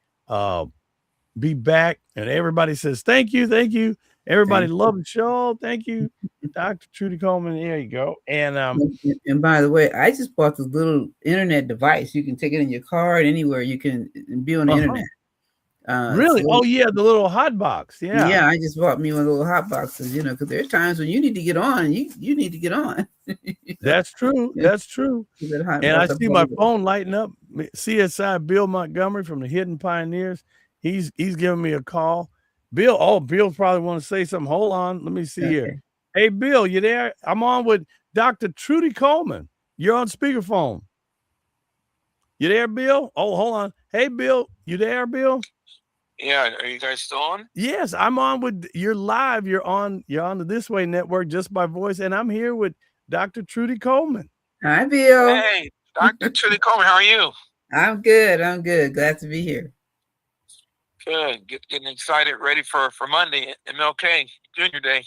be back. And everybody says, thank you. Everybody love the show. Thank you, Dr. Trudy Colemen. There you go. And by the way, I just bought this little internet device. You can take it in your car and anywhere you can be on the internet. Really? Oh yeah, the little hot box. Yeah. Yeah, I just bought me one of the little hot boxes, because there's times when you need to get on, you need to get on. That's true. That's true. And I see my phone lighting up. CSI Bill Montgomery from the Hidden Pioneers. He's giving me a call. Bill probably want to say something. Hold on. Let me see here. Hey, Bill, you there? I'm on with Dr. Trudy Colemen. You're on speakerphone. You there, Bill? Oh, hold on. Hey, Bill, you there, Bill? Yeah, are you guys still on? Yes, I'm on with. You're live. You're on the This Way Network just by voice, and I'm here with Dr. Trudy Colemen. Hi, Bill. Hey, Dr. Trudy Colemen, how are you? I'm good. Glad to be here. Good. Getting excited, ready for Monday, MLK Junior Day.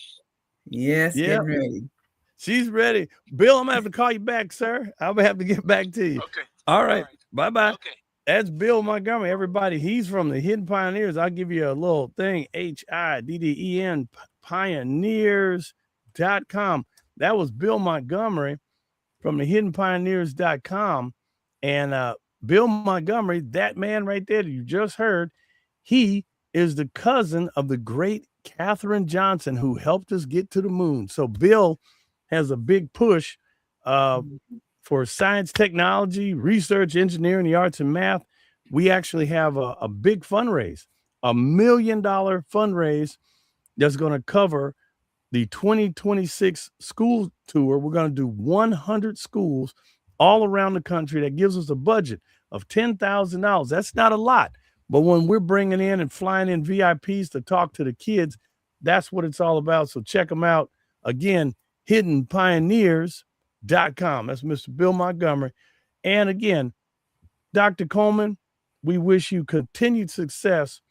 Yes, getting ready. She's ready. Bill, I'm going to have to call you back, sir. I'm going to have to get back to you. Okay. All right. Bye-bye. Okay. That's Bill Montgomery, everybody. He's from the Hidden Pioneers. I'll give you a little thing, HIDDEN, pioneers.com. That was Bill Montgomery from the hiddenpioneers.com. And Bill Montgomery, that man right there that you just heard, he is the cousin of the great Katherine Johnson, who helped us get to the moon. So Bill has a big push for science, technology, research, engineering, the arts, and math. We actually have a big fundraise, $1 million fundraise that's going to cover the 2026 school tour. We're going to do 100 schools all around the country. That gives us a budget of $10,000. That's not a lot, but when we're bringing in and flying in VIPs to talk to the kids, that's what it's all about. So check them out. Again, hiddenpioneers.com. That's Mr. Bill Montgomery. And again, Dr. Colemen, we wish you continued success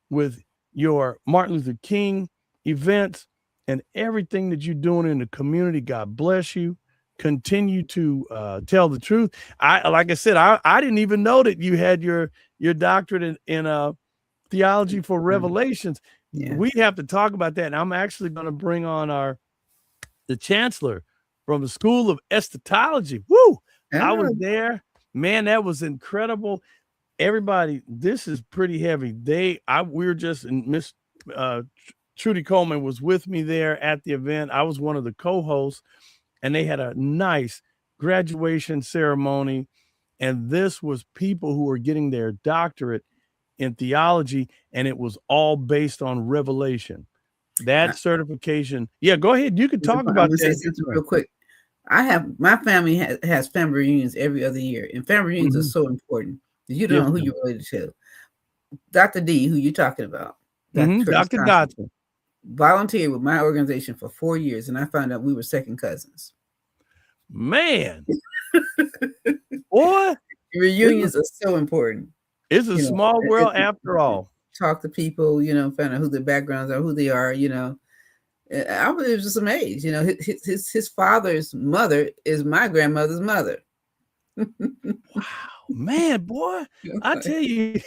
with your Martin Luther King events and everything that you're doing in the community. God bless you. Continue to tell the truth. Like I said, I didn't even know that you had your doctorate in theology for Revelations. Yeah. We have to talk about that. And I'm actually going to bring on the chancellor from the School of Eschatology. Woo! I was there. Man, that was incredible. Everybody, this is pretty heavy. We were just in Miss Trudy Colemen was with me there at the event. I was one of the co-hosts, and they had a nice graduation ceremony. And this was people who were getting their doctorate in theology, and it was all based on Revelation. That certification. Yeah, go ahead. You can talk about that. Say something real quick. My family has family reunions every other year, and family reunions are so important. You don't know who you're related to. Dr. D, who you're talking about, Dr. Dotson, volunteered with my organization for 4 years, and I found out we were second cousins. Man, boy, reunions are so important. It's a small world after all. Talk to people, find out who their backgrounds are, who they are. I was just amazed. His father's mother is my grandmother's mother. Wow, man, boy, I tell you,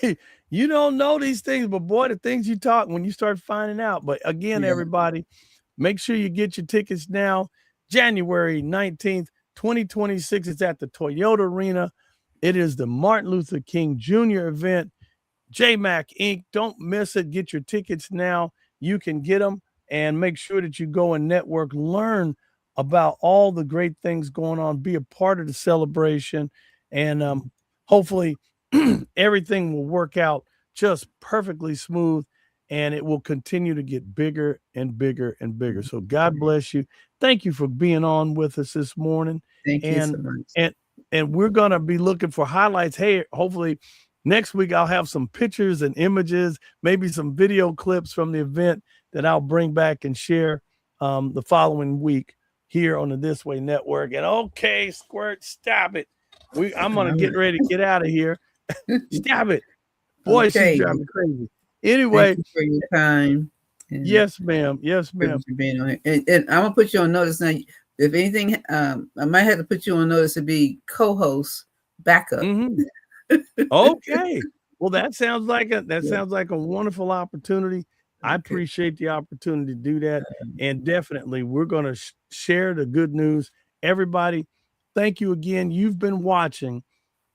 you don't know these things, but boy, the things you talk when you start finding out. But again, everybody, make sure you get your tickets now. January 19th, 2026. It's at the Toyota Arena. It is the Martin Luther King Jr. event. JMac Inc. Don't miss it. Get your tickets now. You can get them, and make sure that you go and network, learn about all the great things going on, be a part of the celebration, and hopefully everything will work out just perfectly smooth, and it will continue to get bigger and bigger and bigger. So God bless you. Thank you for being on with us this morning. Thank you so much. And we're going to be looking for highlights. Hey, hopefully next week I'll have some pictures and images, maybe some video clips from the event that I'll bring back and share the following week here on the This Way Network. And okay, Squirt, stop it. I'm going to get ready to get out of here. Stop it. Boy, she's driving me crazy. Anyway. Thank you for your time. Yes, ma'am. Yes, ma'am. Being on here. And I'm going to put you on notice now. If anything, I might have to put you on notice to be co-host backup. Okay. Well, that sounds like a wonderful opportunity. I appreciate the opportunity to do that. And definitely we're going to share the good news. Everybody, thank you again. You've been watching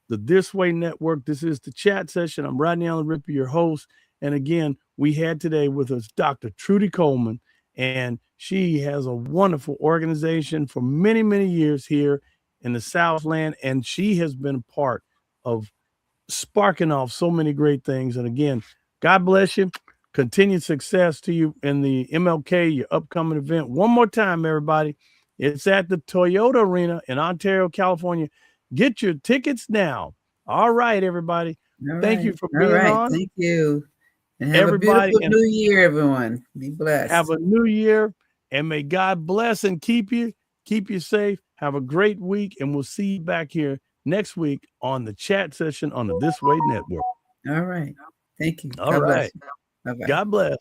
the This Way Network. This is the chat session. I'm Rodney Allen Ripper, your host. And again, we had today with us Dr. Trudy Colemen, and she has a wonderful organization for many, many years here in the Southland. And she has been a part of sparking off so many great things. And again, God bless you. Continued success to you in the MLK, your upcoming event. One more time, everybody. It's at the Toyota Arena in Ontario, California. Get your tickets now. All right, everybody. Thank you for being on. Thank you. And have a beautiful new year, everyone. Be blessed. Have a new year, and may God bless and keep you safe. Have a great week, and we'll see you back here next week on the chat session on the This Way Network. All right. Thank you. All right. Bye-bye. God bless.